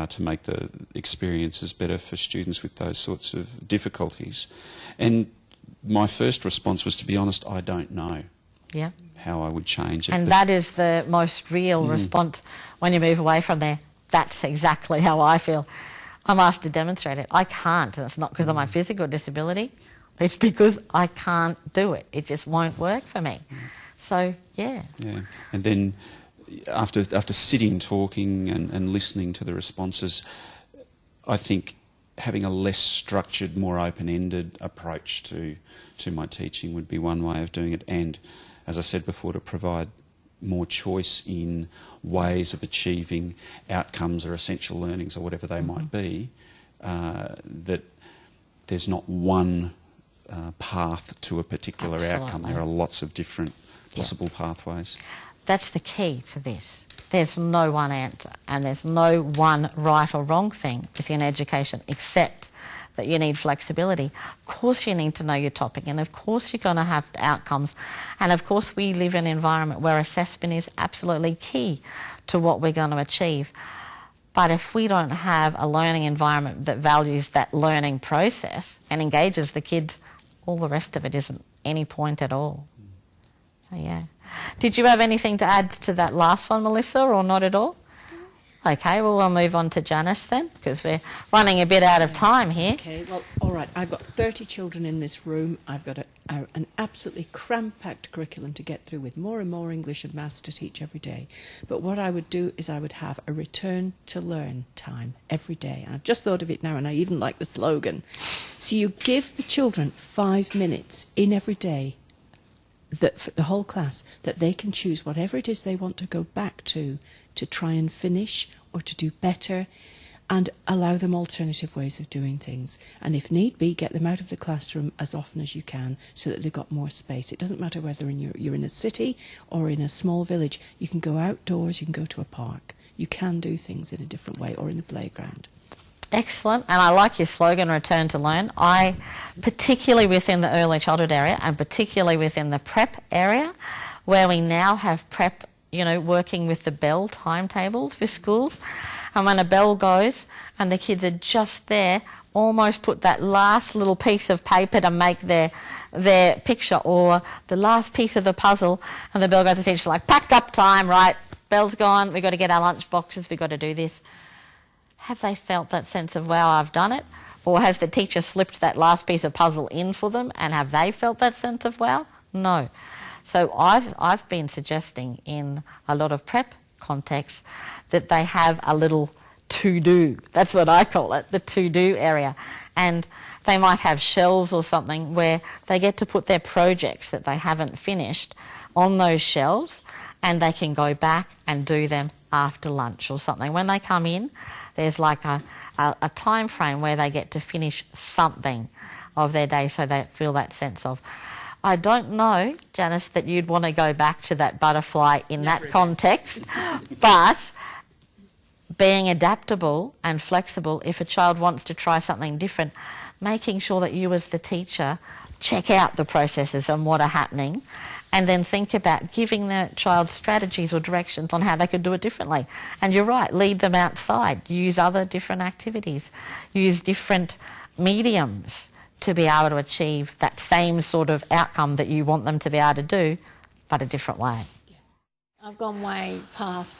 to make the experiences better for students with those sorts of difficulties. And my first response was, to be honest, I don't know how I would change it. And that is the most real response when you move away from there. That's exactly how I feel. I'm asked to demonstrate it. I can't, and it's not because of my physical disability. It's because I can't do it. It just won't work for me. So, yeah. And then after sitting, talking and listening to the responses, I think having a less structured, more open-ended approach to my teaching would be one way of doing it. And, as I said before, to provide more choice in ways of achieving outcomes or essential learnings or whatever they might be, that there's not one path to a particular outcome. There are lots of different possible pathways. That's the key to this. There's no one answer, and there's no one right or wrong thing within education, except that you need flexibility. Of course you need to know your topic, and of course you're going to have outcomes, and of course we live in an environment where assessment is absolutely key to what we're going to achieve. But if we don't have a learning environment that values that learning process and engages the kids, all the rest of it isn't any point at all. So, yeah. Did you have anything to add to that last one, Melissa, or not at all? Okay, well, we'll move on to Janice then, because we're running a bit out of time here. Okay, well, all right. I've got 30 children in this room. I've got an absolutely cram-packed curriculum to get through, with more and more English and maths to teach every day. But what I would do is I would have a return to learn time every day. And I've just thought of it now, and I even like the slogan. So you give the children 5 minutes in every day, that for the whole class, that they can choose whatever it is they want to go back to try and finish or to do better, and allow them alternative ways of doing things. And if need be, get them out of the classroom as often as you can so that they've got more space. It doesn't matter whether you're in a city or in a small village. You can go outdoors, you can go to a park. You can do things in a different way, or in the playground. Excellent, and I like your slogan, return to learn. I, particularly within the early childhood area, and particularly within the prep area, where we now have prep, working with the bell timetables with schools, and when a bell goes and the kids are just there, almost put that last little piece of paper to make their picture, or the last piece of the puzzle, and the bell goes, the teacher's like, packed up time, right, bell's gone, we've got to get our lunch boxes, we've got to do this. Have they felt that sense of, wow, I've done it? Or has the teacher slipped that last piece of puzzle in for them, and have they felt that sense of wow? No. So I've been suggesting in a lot of prep contexts that they have a little to-do. That's what I call it, the to-do area. And they might have shelves or something where they get to put their projects that they haven't finished on those shelves, and they can go back and do them after lunch or something. When they come in, there's like a time frame where they get to finish something of their day, so they feel that sense of, I don't know, Janice, that you'd want to go back to that butterfly in that context, but being adaptable and flexible if a child wants to try something different, making sure that you as the teacher check out the processes and what are happening, and then think about giving the child strategies or directions on how they could do it differently. And you're right, lead them outside, use other different activities, use different mediums to be able to achieve that same sort of outcome that you want them to be able to do, but a different way. I've gone way past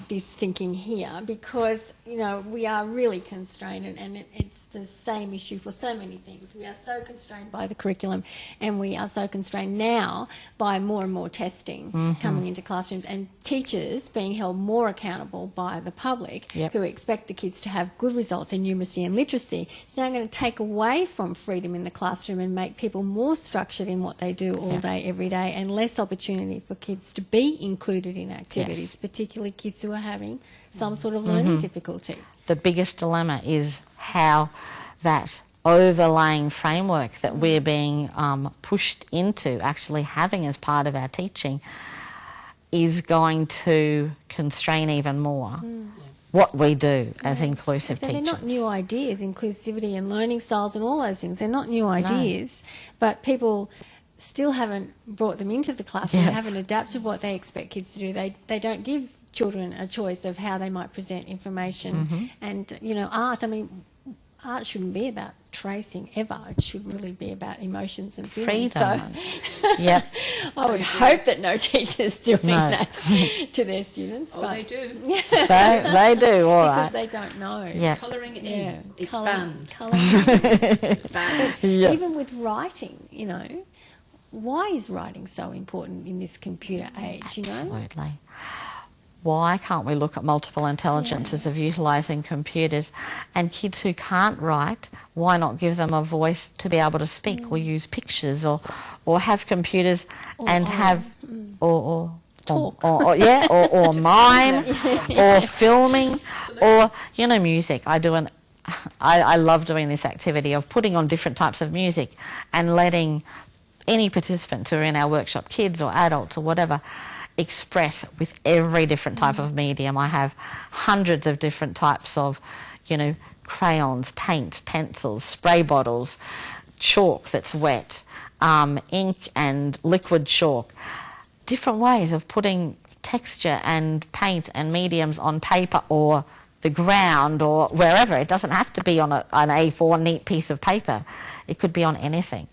this thinking here because, you know, we are really constrained, and it's the same issue for so many things. We are so constrained by the curriculum, and we are so constrained now by more and more testing coming into classrooms, and teachers being held more accountable by the public who expect the kids to have good results in numeracy and literacy. It's now going to take away from freedom in the classroom and make people more structured in what they do all day, every day, and less opportunity for kids to be included in activities, particularly kids who are having some sort of learning difficulty. The biggest dilemma is how that overlaying framework that we're being pushed into actually having as part of our teaching is going to constrain even more what we do as inclusive teachers. They're not new ideas, inclusivity and learning styles and all those things. They're not new ideas, but people still haven't brought them into the classroom, haven't adapted what they expect kids to do. They don't give children a choice of how they might present information. And, you know, art, I mean, art shouldn't be about tracing ever. It should really be about emotions and feelings. Freedom. So I would hope that no teacher's doing that to their students. Oh, but they do. They do, all right. Because they don't know. Colouring it in. It's banned. But even with writing, you know, why is writing so important in this computer age, you know? Absolutely. Why can't we look at multiple intelligences of utilising computers, and kids who can't write, why not give them a voice to be able to speak or use pictures or have computers and have or talk or mime or filming or, you know, music. I love doing this activity of putting on different types of music and letting any participants who are in our workshop, kids or adults or whatever, express with every different type of medium. I have hundreds of different types of, you know, crayons, paints, pencils, spray bottles, chalk that's wet, ink and liquid chalk, different ways of putting texture and paint and mediums on paper or the ground or wherever. It doesn't have to be on an A4 neat piece of paper. It could be on anything.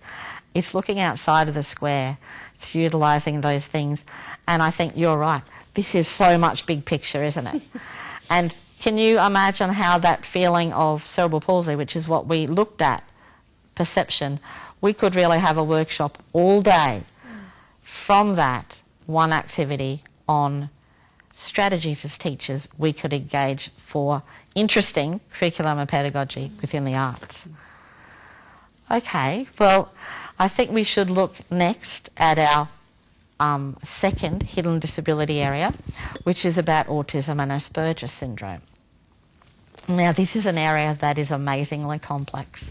It's looking outside of the square. It's utilising those things. And I think you're right. This is so much big picture, isn't it? And can you imagine how that feeling of cerebral palsy, which is what we looked at, perception, we could really have a workshop all day from that one activity on strategies as teachers we could engage for interesting curriculum and pedagogy within the arts. Okay, well, I think we should look next at our second hidden disability area, which is about autism and Asperger syndrome. Now, this is an area that is amazingly complex,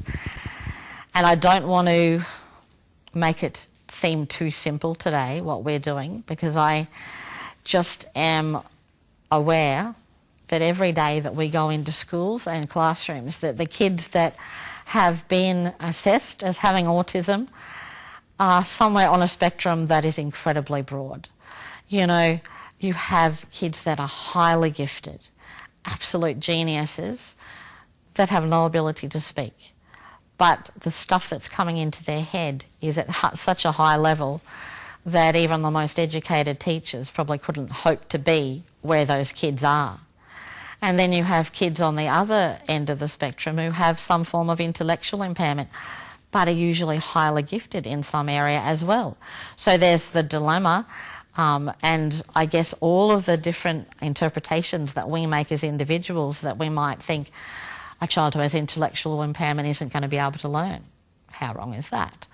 and I don't want to make it seem too simple today, what we're doing, because I just am aware that every day that we go into schools and classrooms, that the kids that have been assessed as having autism are somewhere on a spectrum that is incredibly broad. You know, you have kids that are highly gifted, absolute geniuses, that have no ability to speak. But the stuff that's coming into their head is at such a high level that even the most educated teachers probably couldn't hope to be where those kids are. And then you have kids on the other end of the spectrum who have some form of intellectual impairment, but are usually highly gifted in some area as well. So there's the dilemma, and I guess all of the different interpretations that we make as individuals, that we might think a child who has intellectual impairment isn't going to be able to learn. How wrong is that?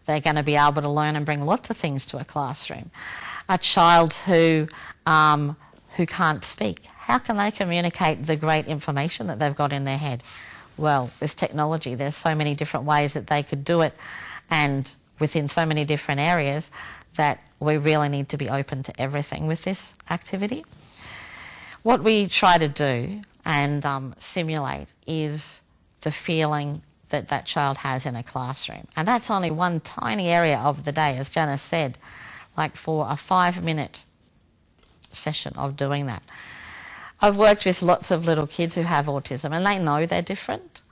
They're going to be able to learn and bring lots of things to a classroom. A child who can't speak, how can they communicate the great information that they've got in their head? Well, there's technology. There's so many different ways that they could do it, and within so many different areas that we really need to be open to everything with this activity. What we try to do and simulate is the feeling that that child has in a classroom. And that's only one tiny area of the day, as Janice said, like for a 5-minute session of doing that. I've worked with lots of little kids who have autism, and they know they're different.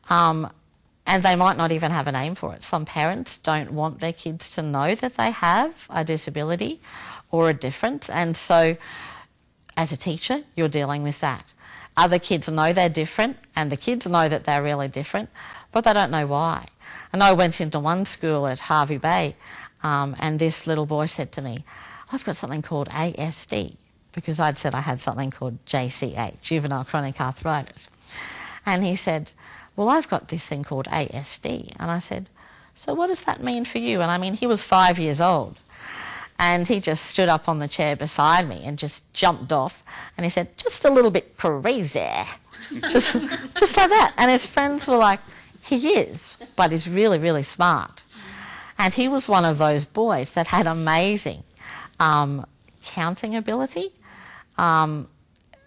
And they might not even have a name for it. Some parents don't want their kids to know that they have a disability or a difference, and so as a teacher, you're dealing with that. Other kids know they're different, and the kids know that they're really different, but they don't know why. And I went into one school at Hervey Bay, and this little boy said to me, I've got something called ASD, because I'd said I had something called JCH, juvenile chronic arthritis. And he said, well, I've got this thing called ASD. And I said, so what does that mean for you? And I mean, he was 5 years old. And he just stood up on the chair beside me and just jumped off. And he said, just a little bit crazy. just like that. And his friends were like, he is, but he's really, really smart. And he was one of those boys that had amazing counting ability.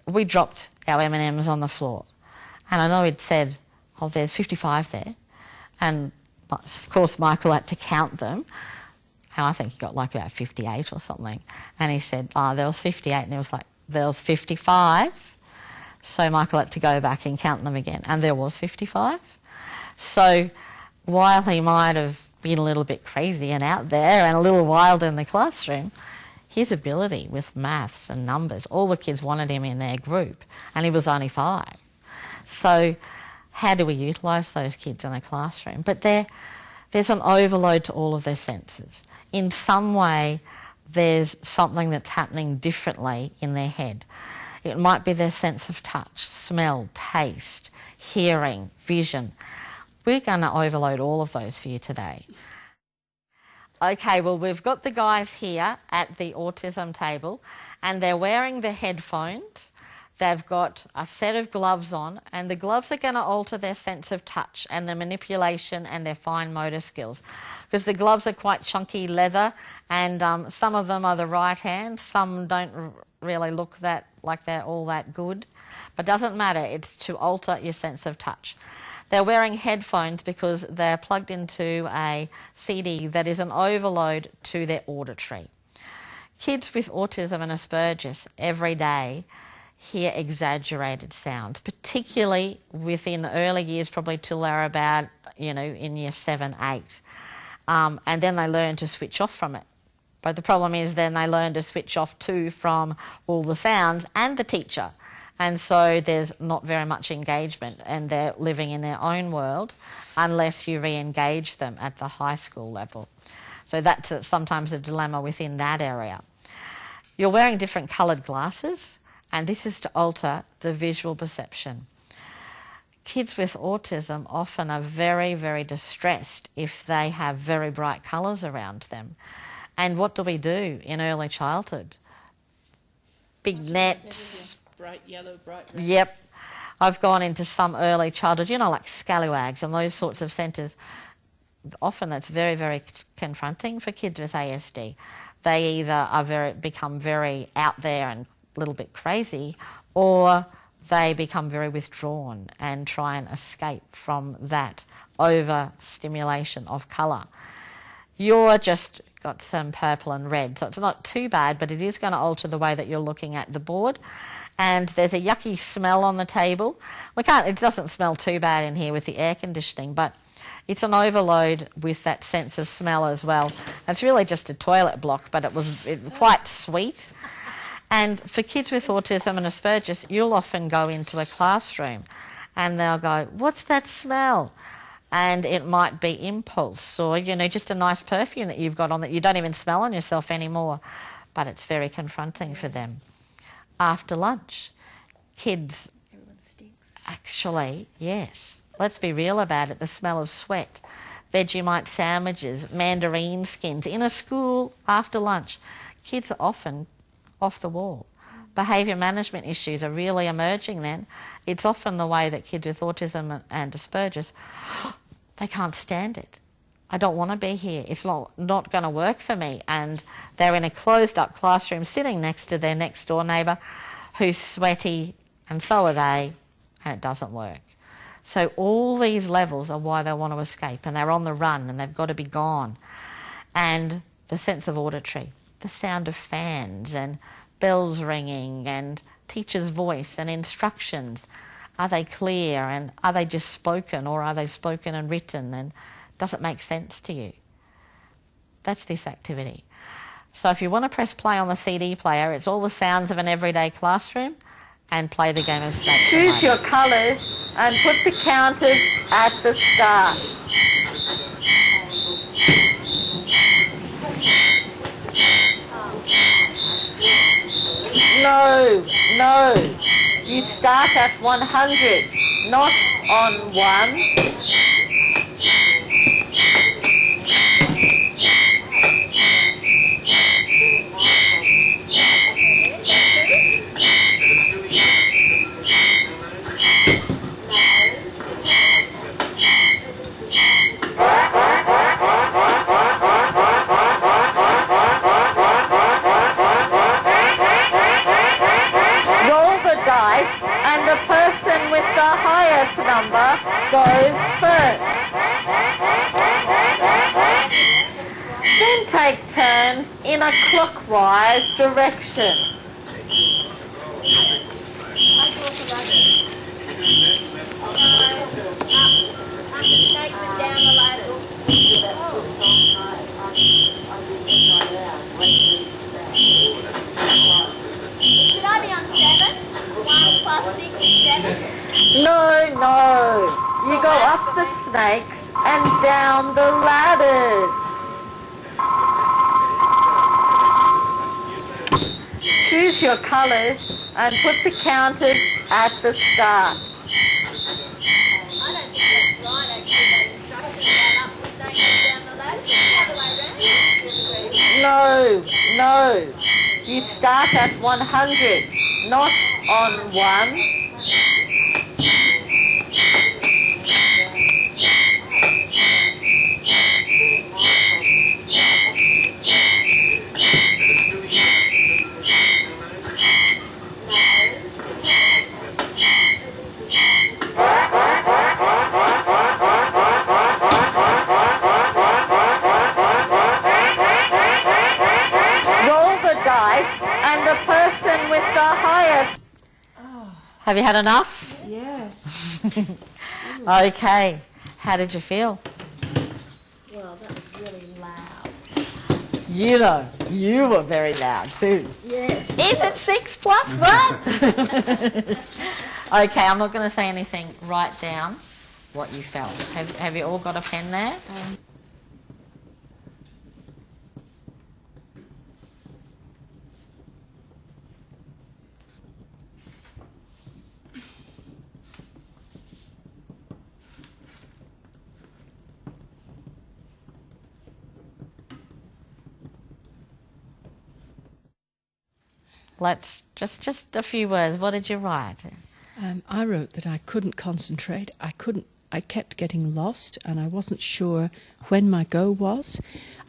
We dropped our M&Ms on the floor. And I know he'd said, oh, there's 55 there. And, of course, Michael had to count them. And I think he got like about 58 or something. And he said, oh, there was 58. And he was like, there was 55. So Michael had to go back and count them again. And there was 55. So while he might have been a little bit crazy and out there and a little wild in the classroom, his ability with maths and numbers, all the kids wanted him in their group. And he was only 5. So how do we utilise those kids in a classroom? But there's an overload to all of their senses. In some way, there's something that's happening differently in their head. It might be their sense of touch, smell, taste, hearing, vision. We're going to overload all of those for you today. Okay, well, we've got the guys here at the autism table, and they're wearing the headphones. They've got a set of gloves on, and the gloves are going to alter their sense of touch and their manipulation and their fine motor skills, because the gloves are quite chunky leather, and some of them are the right hand, some don't really look like they're all that good. But it doesn't matter, it's to alter your sense of touch. They're wearing headphones because they're plugged into a CD that is an overload to their auditory. Kids with autism and Asperger's every day hear exaggerated sounds, particularly within the early years, probably till they're about, in year 7, 8. And then they learn to switch off from it. But the problem is then they learn to switch off too from all the sounds and the teacher. And so there's not very much engagement, and they're living in their own world unless you re-engage them at the high school level. So that's sometimes a dilemma within that area. You're wearing different coloured glasses, and this is to alter the visual perception. Kids with autism often are very, very distressed if they have very bright colours around them. And what do we do in early childhood? Big nets. Bright yellow, bright red. Yep. I've gone into some early childhood, like scallywags and those sorts of centres. Often that's very, very confronting for kids with ASD. They either become very out there and a little bit crazy, or they become very withdrawn and try and escape from that overstimulation of colour. You're just got some purple and red, so it's not too bad, but it is going to alter the way that you're looking at the board. And there's a yucky smell on the table. It doesn't smell too bad in here with the air conditioning, but it's an overload with that sense of smell as well. It's really just a toilet block, but it was quite sweet. And for kids with autism and Asperger's, you'll often go into a classroom and they'll go, what's that smell? And it might be impulse or, just a nice perfume that you've got on that you don't even smell on yourself anymore. But it's very confronting for them. After lunch, kids... Everyone stinks. Actually, yes. Let's be real about it. The smell of sweat, Vegemite sandwiches, mandarin skins. In a school, after lunch, kids are often off the wall. Behaviour management issues are really emerging then. It's often the way that kids with autism and Asperger's, they can't stand it. I don't want to be here. It's not going to work for me. And they're in a closed-up classroom sitting next to their next-door neighbour who's sweaty, and so are they, and it doesn't work. So all these levels are why they want to escape, and they're on the run, and they've got to be gone. And the sense of auditory, the sound of fans and bells ringing and teacher's voice and instructions. Are they clear, and are they just spoken, or are they spoken and written, and does it make sense to you? That's this activity. So if you want to press play on the CD player, it's all the sounds of an everyday classroom, and play the game of snakes. Choose your colours and put the counters at the start. No, no. You start at 100, not on 1. Number goes first. Then take turns in a clockwise direction. Should I be on 7? 1 plus 6 is 7? No, no. You go up the snakes and down the ladders. Choose your colours and put the counters at the start. I don't think that's right, actually, that instruction about up the snake and down the ladders. It's the other way around. No, no. You start at 100, not on 1. Have you had enough? Yes. Okay. How did you feel? Well, that was really loud. You know, you were very loud too. Yes. Is it 6 plus 1? Okay, I'm not going to say anything. Write down what you felt. Have you all got a pen there? Let's just a few words. What did you write? I wrote that I couldn't concentrate. I kept getting lost, and I wasn't sure when my go was.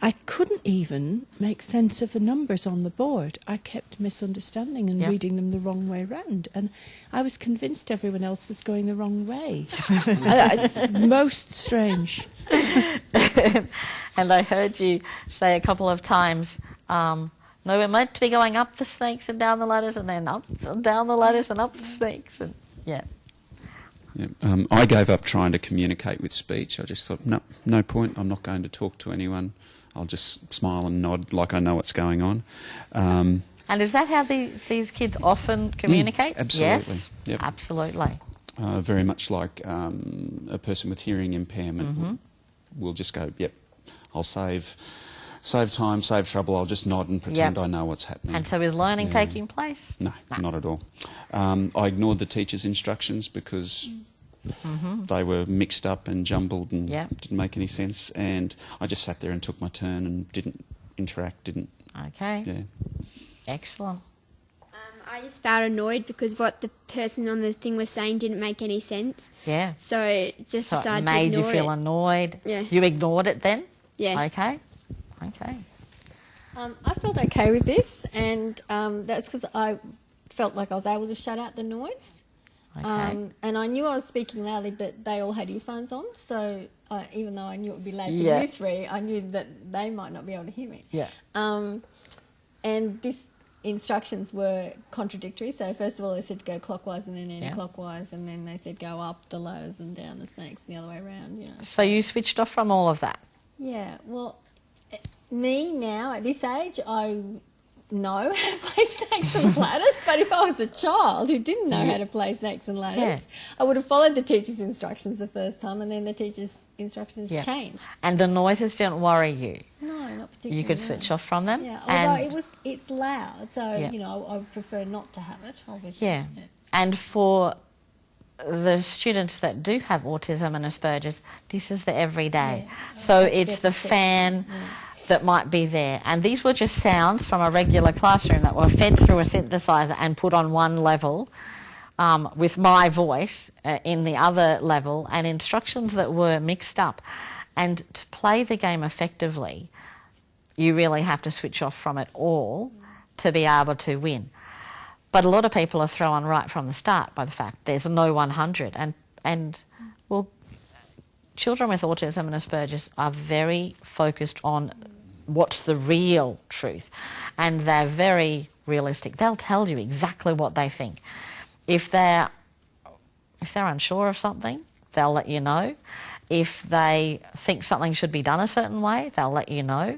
I couldn't even make sense of the numbers on the board. I kept misunderstanding and reading them the wrong way round, and I was convinced everyone else was going the wrong way. It's most strange. And I heard you say a couple of times, no, we're meant to be going up the snakes and down the ladders, and then up and down the ladders and up the snakes. And I gave up trying to communicate with speech. I just thought, no point. I'm not going to talk to anyone. I'll just smile and nod like I know what's going on. And is that how these kids often communicate? Absolutely. Yes, yep. Absolutely. Very much like a person with hearing impairment will just go, yep, I'll save time, save trouble, I'll just nod and pretend I know what's happening. And so is learning taking place? No, not at all. I ignored the teacher's instructions because they were mixed up and jumbled and didn't make any sense, and I just sat there and took my turn and didn't interact, Okay. Yeah. Excellent. I just felt annoyed because what the person on the thing was saying didn't make any sense. Yeah. So just decided to ignore it. It made you feel annoyed. Yeah. You ignored it then? Yeah. Okay. I felt okay with this, and that's because I felt like I was able to shut out the noise. Okay. And I knew I was speaking loudly, but they all had earphones on, so even though I knew it would be loud for you three, I knew that they might not be able to hear me. Yeah. And these instructions were contradictory. So first of all, they said to go clockwise and then anti-clockwise, and then they said go up the ladders and down the snakes and the other way around. You know. So you switched off from all of that? Yeah. Well, me now at this age, I know how to play snakes and ladders, but if I was a child who didn't know how to play snakes and ladders, I would have followed the teacher's instructions the first time, and then the teacher's instructions changed. And the noises didn't worry you? No, not particularly. You could switch off from them? Yeah, although it's loud, so, you know, I would prefer not to have it, obviously. Yeah. And for the students that do have autism and Asperger's, this is the everyday. So it's the fan that might be there. And these were just sounds from a regular classroom that were fed through a synthesizer and put on one level with my voice in the other level, and instructions that were mixed up. And to play the game effectively, you really have to switch off from it all to be able to win. But a lot of people are thrown right from the start by the fact there's no 100. And well, children with autism and Asperger's are very focused on what's the real truth, and they're very realistic. They'll tell you exactly what they think. If they're unsure of something, they'll let you know. If they think something should be done a certain way, they'll let you know.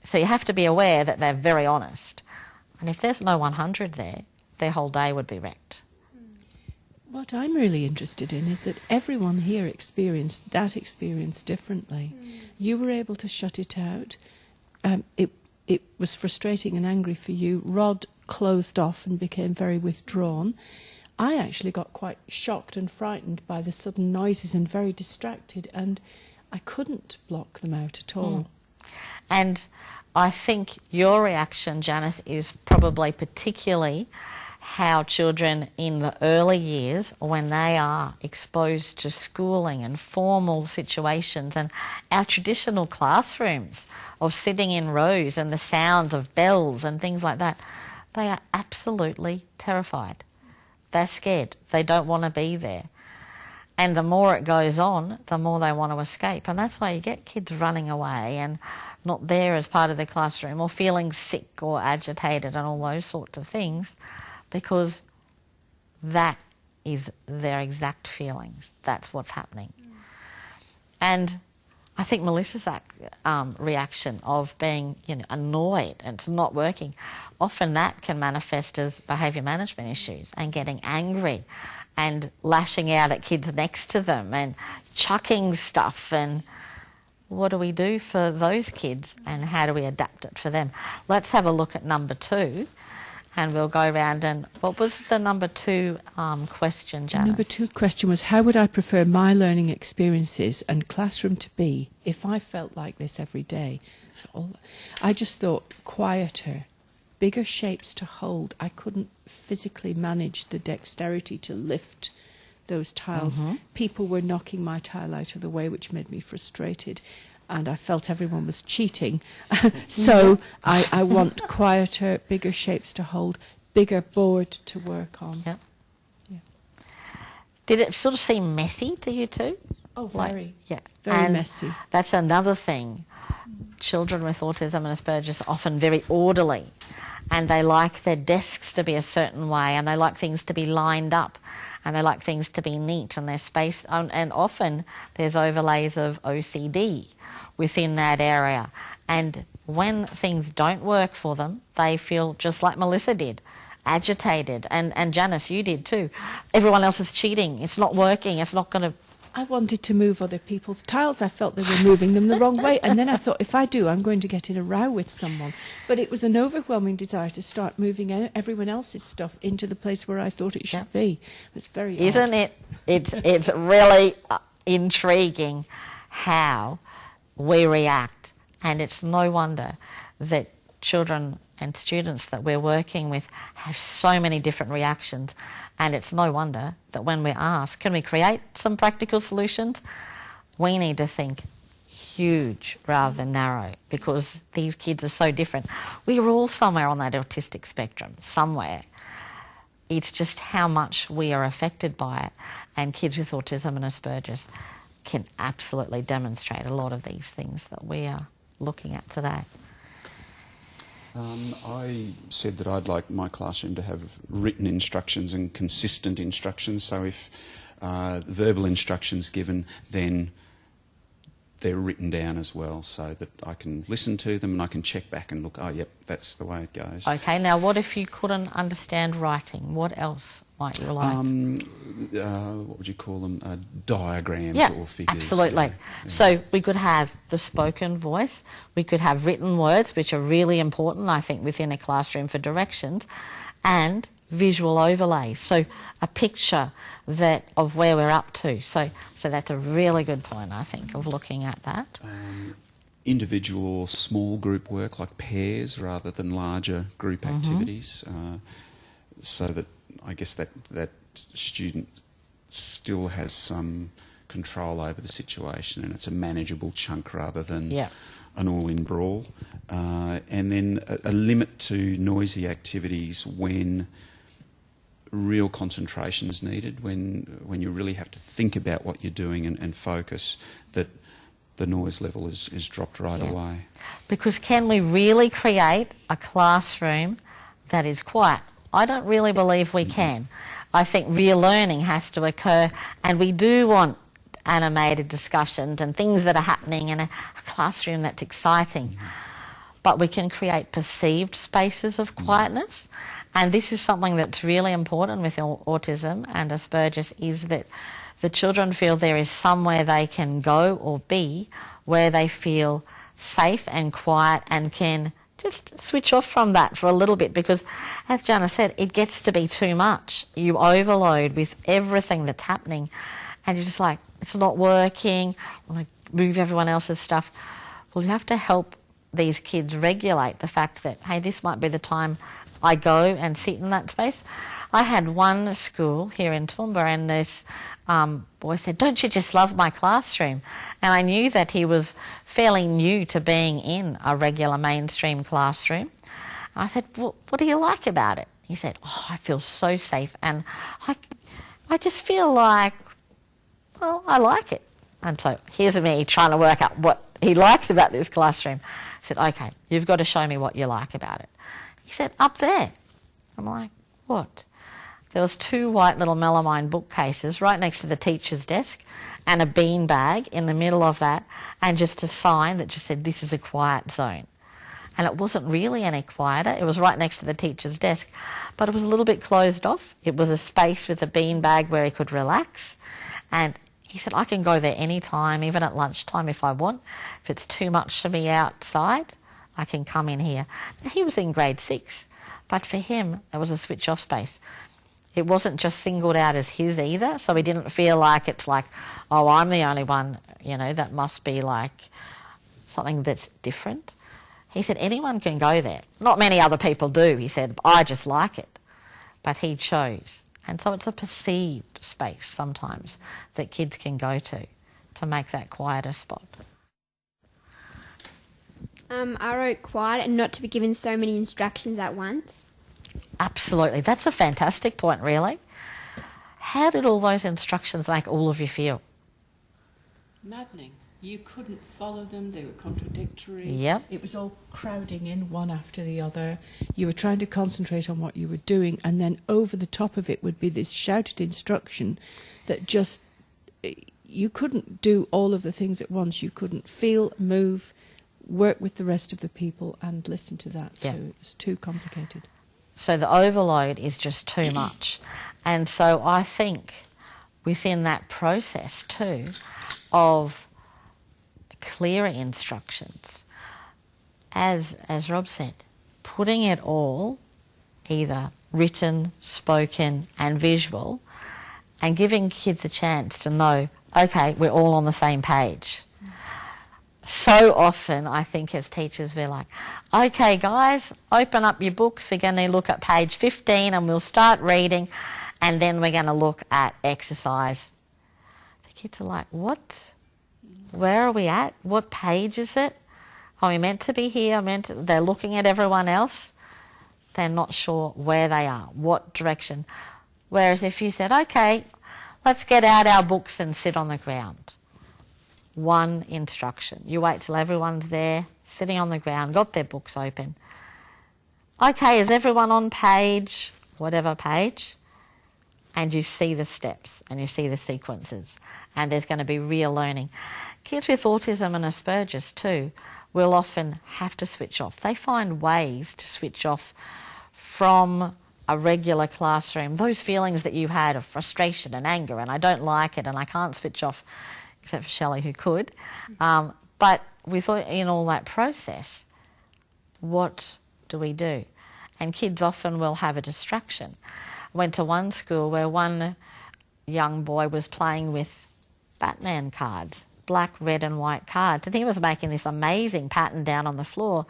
So you have to be aware that they're very honest. And if there's no 100 there, their whole day would be wrecked. What I'm really interested in is that everyone here experienced that experience differently. You were able to shut it out. It was frustrating and angry for you. Rod closed off and became very withdrawn. I actually got quite shocked and frightened by the sudden noises and very distracted, and I couldn't block them out at all. And I think your reaction, Janice, is probably particularly how children in the early years, when they are exposed to schooling and formal situations and our traditional classrooms of sitting in rows and the sounds of bells and things like that, they are absolutely terrified. They're scared. They don't want to be there. And the more it goes on, the more they want to escape. And that's why you get kids running away and not there as part of the classroom, or feeling sick or agitated and all those sorts of things, because that is their exact feelings. That's what's happening. And I think Melissa's reaction of being, annoyed and it's not working, often that can manifest as behaviour management issues and getting angry and lashing out at kids next to them and chucking stuff. And what do we do for those kids, and how do we adapt it for them? Let's have a look at number 2. And we'll go around. And what was the number 2 question, Janice? The number 2 question was, how would I prefer my learning experiences and classroom to be if I felt like this every day? So I just thought quieter, bigger shapes to hold. I couldn't physically manage the dexterity to lift those tiles. People were knocking my tile out of the way, which made me frustrated. And I felt everyone was cheating. So I want quieter, bigger shapes to hold, bigger board to work on. Yep. Yeah. Did it sort of seem messy to you too? Oh, very. Yeah. Very and messy. That's another thing. Children with autism and Asperger's are often very orderly, and they like their desks to be a certain way, and they like things to be lined up, and they like things to be neat, and their space, and often there's overlays of OCD within that area. And when things don't work for them, they feel just like Melissa did, agitated. And Janice, you did too. Everyone else is cheating. It's not working. It's not going to... I wanted to move other people's tiles. I felt they were moving them the wrong way. And then I thought, if I do, I'm going to get in a row with someone. But it was an overwhelming desire to start moving everyone else's stuff into the place where I thought it should be. It's very Isn't it? It's really intriguing how we react, and it's no wonder that children and students that we're working with have so many different reactions, and it's no wonder that when we're asked, can we create some practical solutions, we need to think huge rather than narrow, because these kids are so different. We are all somewhere on that autistic spectrum, somewhere. it's just how much we are affected by it. And kids with autism and Asperger's can absolutely demonstrate a lot of these things that we are looking at today. I said that I'd like my classroom to have written instructions and consistent instructions. So if verbal instructions given, then they're written down as well, so that I can listen to them and I can check back and look, oh, yep, that's the way it goes. Okay, now what if you couldn't understand writing? What else might you like? What would you call them? Diagrams or figures. Absolutely. Yeah. So we could have the spoken voice, we could have written words, which are really important, I think, within a classroom for directions, and visual overlays. So a picture of where we're up to. So that's a really good point, I think, of looking at that. Individual or small group work, like pairs rather than larger group activities, so that I guess that student still has some control over the situation and it's a manageable chunk rather than an all-in brawl. And then a limit to noisy activities when real concentration is needed, when you really have to think about what you're doing and focus, that the noise level is dropped right away. Because can we really create a classroom that is quiet? I don't really believe we can. I think real learning has to occur, and we do want animated discussions and things that are happening in a classroom that's exciting. But we can create perceived spaces of quietness, and this is something that's really important with autism and Asperger's, is that the children feel there is somewhere they can go or be where they feel safe and quiet and can just switch off from that for a little bit, because, as Jana said, it gets to be too much. You overload with everything that's happening, and you're just like, it's not working, I want to move everyone else's stuff. Well, you have to help these kids regulate the fact that, hey, this might be the time I go and sit in that space. I had one school here in Toowoomba, and this boy said, don't you just love my classroom? And I knew that he was fairly new to being in a regular mainstream classroom. I said, well, what do you like about it? He said, oh, I feel so safe, and I just feel like, well, I like it. And so here's me trying to work out what he likes about this classroom. I said, okay, you've got to show me what you like about it. He said, up there. I'm like, what? There was 2 white little melamine bookcases right next to the teacher's desk, and a bean bag in the middle of that, and just a sign that just said, this is a quiet zone. And it wasn't really any quieter. It was right next to the teacher's desk, but it was a little bit closed off. It was a space with a bean bag where he could relax. And he said, I can go there any time, even at lunchtime if I want. If it's too much for me outside, I can come in here. Now, he was in grade 6, but for him, it was a switch-off space. It wasn't just singled out as his either, so he didn't feel like it's like, oh, I'm the only one, that must be like something that's different. He said, anyone can go there. Not many other people do, he said, I just like it. But he chose. And so it's a perceived space sometimes that kids can go to make that quieter spot. I wrote quiet and not to be given so many instructions at once. Absolutely. That's a fantastic point, really. How did all those instructions make all of you feel? Maddening. You couldn't follow them. They were contradictory. Yep. It was all crowding in one after the other. You were trying to concentrate on what you were doing, and then over the top of it would be this shouted instruction that just, you couldn't do all of the things at once. You couldn't feel, move, work with the rest of the people and listen to that too. It was too complicated. So the overload is just too much. And so I think within that process too of clearer instructions, as Rob said, putting it all, either written, spoken and visual, and giving kids a chance to know, okay, we're all on the same page. So often, I think, as teachers, we're like, okay, guys, open up your books. We're going to look at page 15 and we'll start reading, and then we're going to look at exercise. The kids are like, what? Where are we at? What page is it? Are we meant to be here? They're looking at everyone else. They're not sure where they are, what direction. Whereas if you said, okay, let's get out our books and sit on the ground. One instruction. You wait till everyone's there, sitting on the ground, got their books open. Okay, is everyone on page, whatever page? And you see the steps and you see the sequences. And there's going to be real learning. Kids with autism and Asperger's too will often have to switch off. They find ways to switch off from a regular classroom. Those feelings that you had of frustration and anger and I don't like it and I can't switch off, except for Shelley who could. But in all that process, what do we do? And kids often will have a distraction. I went to one school where one young boy was playing with Batman cards, black, red and white cards, and he was making this amazing pattern down on the floor.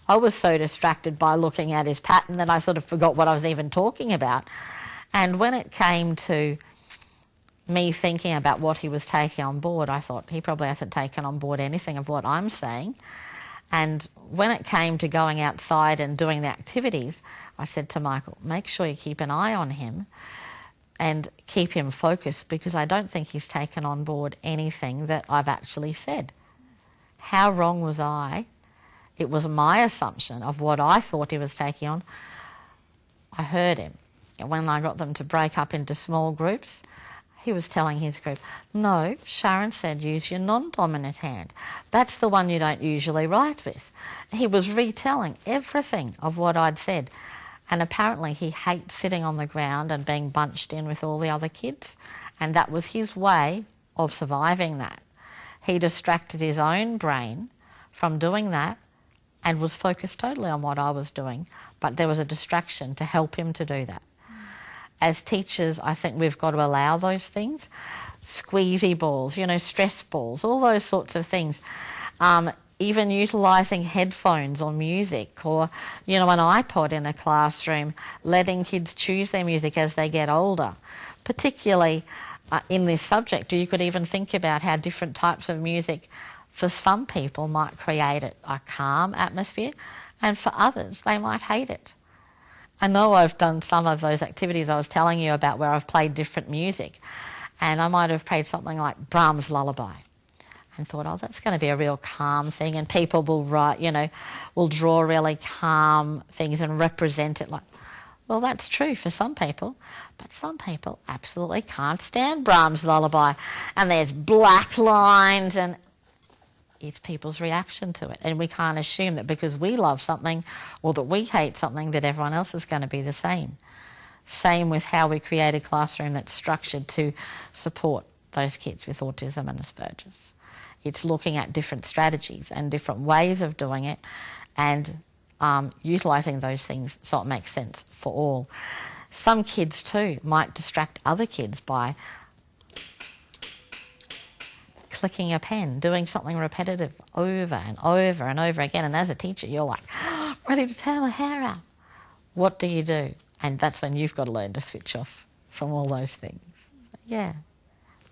I was so distracted by looking at his pattern that I sort of forgot what I was even talking about. And when it came to me thinking about what he was taking on board, I thought he probably hasn't taken on board anything of what I'm saying. And when it came to going outside and doing the activities, I said to Michael, make sure you keep an eye on him and keep him focused, because I don't think he's taken on board anything that I've actually said. How wrong was I? It was my assumption of what I thought he was taking on. I heard him. And when I got them to break up into small groups, he was telling his group, no, Sharon said use your non-dominant hand. That's the one you don't usually write with. He was retelling everything of what I'd said. And apparently he hates sitting on the ground and being bunched in with all the other kids. And that was his way of surviving that. He distracted his own brain from doing that and was focused totally on what I was doing. But there was a distraction to help him to do that. As teachers, I think we've got to allow those things. Squeezy balls, stress balls, all those sorts of things. Even utilising headphones or music, or, an iPod in a classroom, letting kids choose their music as they get older. Particularly in this subject, you could even think about how different types of music for some people might create a calm atmosphere, and for others they might hate it. I know I've done some of those activities I was telling you about where I've played different music, and I might have played something like Brahms' Lullaby and thought, oh, that's going to be a real calm thing, and people will will draw really calm things and represent it like, well, that's true for some people, but some people absolutely can't stand Brahms' Lullaby, and there's black lines, and it's people's reaction to it. And we can't assume that because we love something or that we hate something that everyone else is going to be the same. Same with how we create a classroom that's structured to support those kids with autism and Asperger's. It's looking at different strategies and different ways of doing it and utilising those things so it makes sense for all. Some kids too might distract other kids by clicking a pen, doing something repetitive over and over and over again. And as a teacher, you're like, ready to tear my hair out. What do you do? And that's when you've got to learn to switch off from all those things. So, yeah.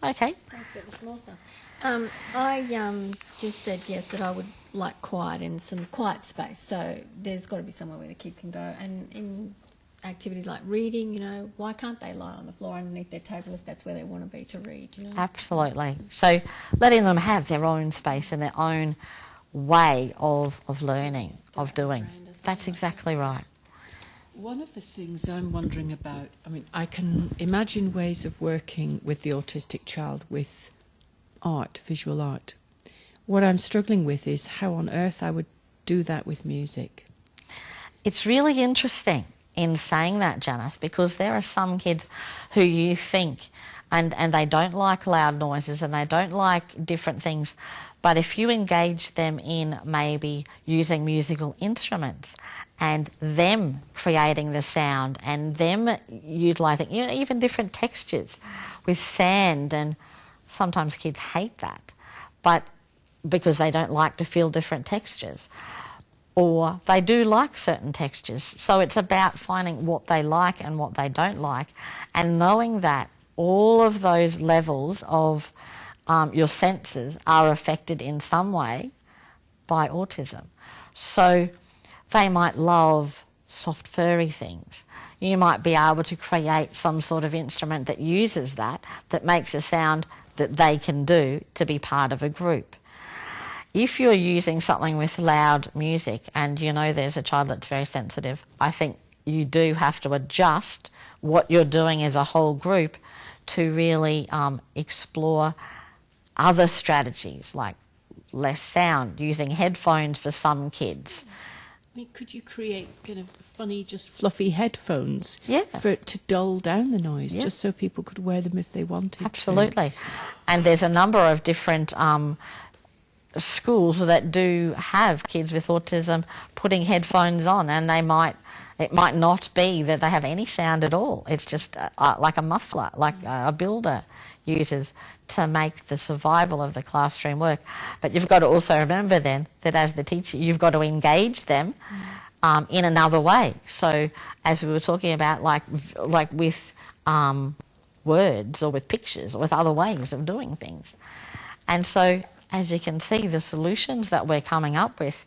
Okay. Thanks for the small stuff. I just said yes that I would like quiet and some quiet space. So there's got to be somewhere where the kid can go. And in activities like reading, why can't they lie on the floor underneath their table if that's where they want to be to read? Absolutely. So letting them have their own space and their own way of learning, of doing. That's exactly right. One of the things I'm wondering about, I can imagine ways of working with the autistic child with art, visual art. What I'm struggling with is how on earth I would do that with music. It's really interesting in saying that, Janice, because there are some kids who you think, and they don't like loud noises and they don't like different things, but if you engage them in maybe using musical instruments and them creating the sound and them utilising, even different textures with sand, and sometimes kids hate that, but because they don't like to feel different textures. Or they do like certain textures. So it's about finding what they like and what they don't like, and knowing that all of those levels of your senses are affected in some way by autism. So they might love soft furry things. You might be able to create some sort of instrument that uses that makes a sound that they can do to be part of a group. If you're using something with loud music and you know there's a child that's very sensitive, I think you do have to adjust what you're doing as a whole group to really explore other strategies like less sound, using headphones for some kids. I mean, could you create kind of funny, just fluffy headphones to dull down the noise, just so people could wear them if they wanted Absolutely. to? And there's a number of different schools that do have kids with autism putting headphones on, and it might not be that they have any sound at all. It's just like a muffler, like a builder uses to make the survival of the classroom work. But you've got to also remember then that as the teacher, you've got to engage them in another way. So as we were talking about, like with words or with pictures or with other ways of doing things. And so as you can see, the solutions that we're coming up with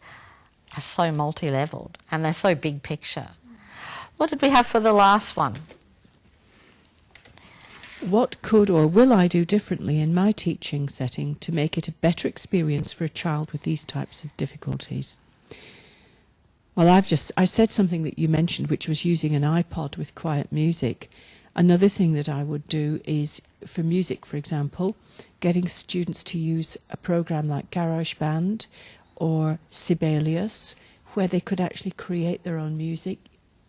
are so multi-leveled and they're so big picture. What did we have for the last one? What could or will I do differently in my teaching setting to make it a better experience for a child with these types of difficulties? Well, I said something that you mentioned, which was using an iPod with quiet music. Another thing that I would do is, for music, for example, getting students to use a program like GarageBand or Sibelius, where they could actually create their own music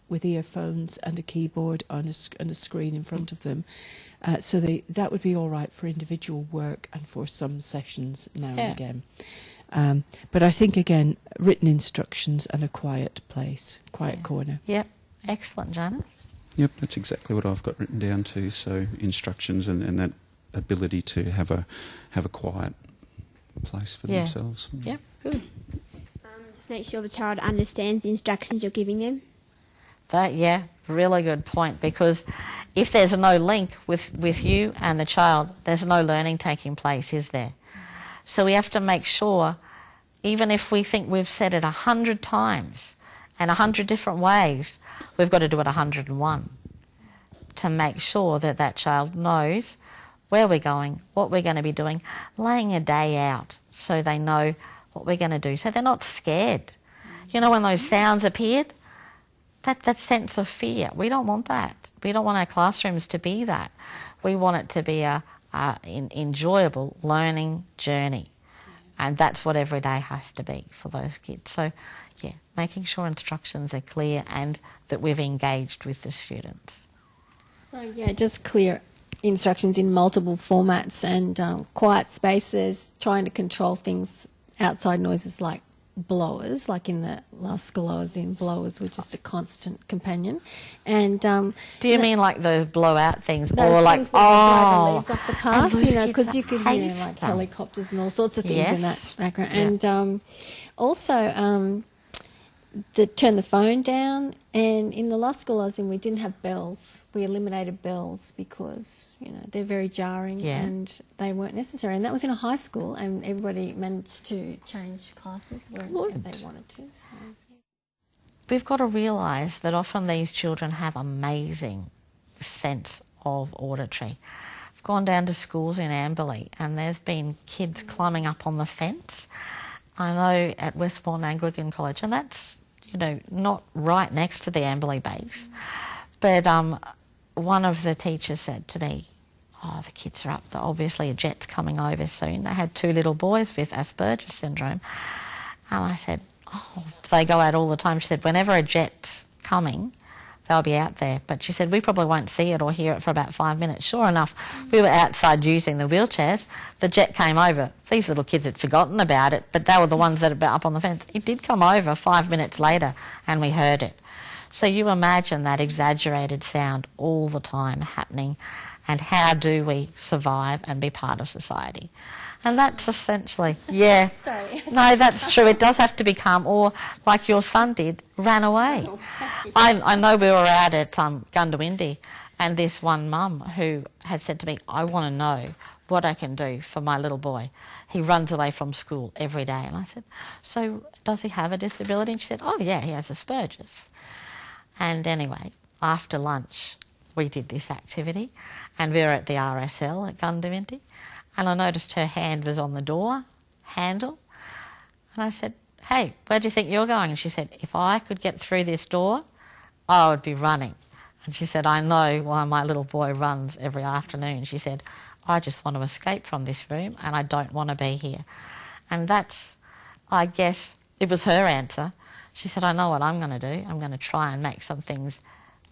with earphones and a keyboard on a screen in front of them. So that would be all right for individual work and for some sessions now and again. But I think, again, written instructions and a quiet place, quiet corner. Yep, excellent, Janice. Yep, that's exactly what I've got written down too. So instructions and that ability to have a quiet place for themselves. Yep, good. Just make sure the child understands the instructions you're giving them. Really good point, because if there's no link with you and the child, there's no learning taking place, is there? So we have to make sure, even if we think we've said it 100 times and 100 different ways, we've got to do it 101 to make sure that that child knows where we're going, what we're going to be doing, laying a day out so they know what we're going to do, so they're not scared. You know, when those sounds appeared, that sense of fear, we don't want that. We don't want our classrooms to be that. We want it to be a enjoyable learning journey. And that's what every day has to be for those kids. So, making sure instructions are clear and that we've engaged with the students. So, just clear instructions in multiple formats and quiet spaces, trying to control things, outside noises like blowers, like in the last school I was in, blowers were just a constant companion. And do you mean like those blowout things, or like blow the leaves off the path? Because you could hear like helicopters and all sorts of things in that background. Yeah. And also turn the phone down. And in the last school I was in, we didn't have bells. We eliminated bells because they're very jarring and they weren't necessary. And that was in a high school, and everybody managed to change classes wherever they wanted to. So. We've got to realise that often these children have amazing sense of auditory. I've gone down to schools in Amberley and there's been kids climbing up on the fence. I know at Westbourne Anglican College, and that's not right next to the Amberley base. But one of the teachers said to me, the kids are up, obviously a jet's coming over soon. They had 2 little boys with Asperger syndrome. And I said, they go out all the time. She said, whenever a jet's coming, they'll be out there. But she said, we probably won't see it or hear it for about 5 minutes. Sure enough, we were outside using the wheelchairs. The jet came over. These little kids had forgotten about it, but they were the ones that had been up on the fence. It did come over 5 minutes later, and we heard it. So you imagine that exaggerated sound all the time happening, and how do we survive and be part of society? And that's essentially, Sorry. No, that's true. It does have to be calm, or like your son did, ran away. I know we were out at Gundawindi, and this one mum who had said to me, I want to know what I can do for my little boy. He runs away from school every day. And I said, so does he have a disability? And she said, oh yeah, he has Asperger's. And anyway, after lunch, we did this activity, and we were at the RSL at Gundamindi, and I noticed her hand was on the door handle, and I said, "Hey, where do you think you're going?" And she said, "If I could get through this door, I would be running." And she said, "I know why my little boy runs every afternoon." She said, "I just want to escape from this room, and I don't want to be here." And that's, I guess, it was her answer. She said, "I know what I'm going to do. I'm going to try and make some things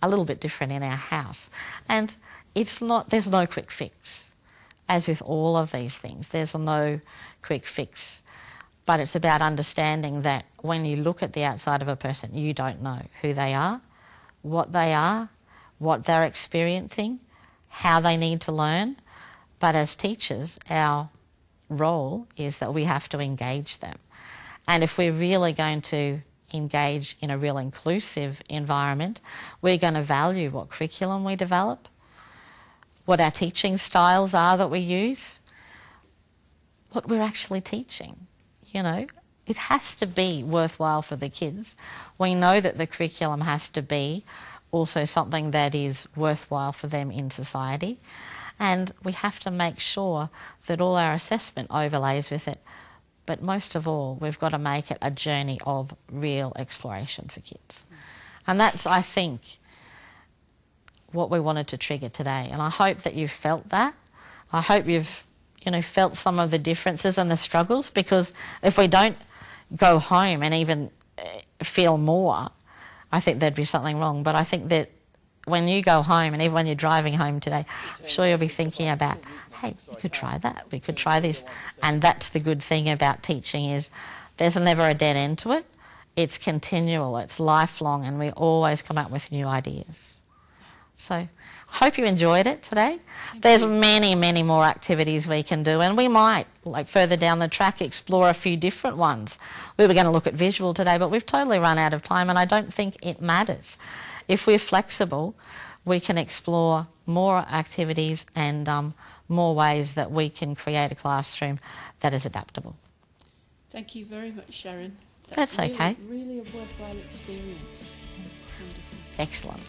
a little bit different in our house." And there's no quick fix. As with all of these things, there's no quick fix. But it's about understanding that when you look at the outside of a person, you don't know who they are, what they're experiencing, how they need to learn. But as teachers, our role is that we have to engage them. And if we're really going to engage in a real inclusive environment, we're going to value what curriculum we develop, what our teaching styles are that we use, what we're actually teaching. You know, it has to be worthwhile for the kids. We know that the curriculum has to be also something that is worthwhile for them in society, and we have to make sure that all our assessment overlays with it. But most of all, we've got to make it a journey of real exploration for kids. And that's, I think, what we wanted to trigger today. And I hope that you've felt that. I hope you've, felt some of the differences and the struggles, because if we don't go home and even feel more, I think there'd be something wrong. But I think that when you go home, and even when you're driving home today, I'm sure you'll be thinking about, hey, we could try that, we could try this. And that's the good thing about teaching, is there's never a dead end to it. It's continual, it's lifelong, and we always come up with new ideas. So I hope you enjoyed it today. There's many, many more activities we can do, and we might, like further down the track, explore a few different ones. We were going to look at visual today, but we've totally run out of time, and I don't think it matters. If we're flexible, we can explore more activities and more ways that we can create a classroom that is adaptable. Thank you very much, Sharon. That's okay. Really a worthwhile experience. Wonderful. Excellent.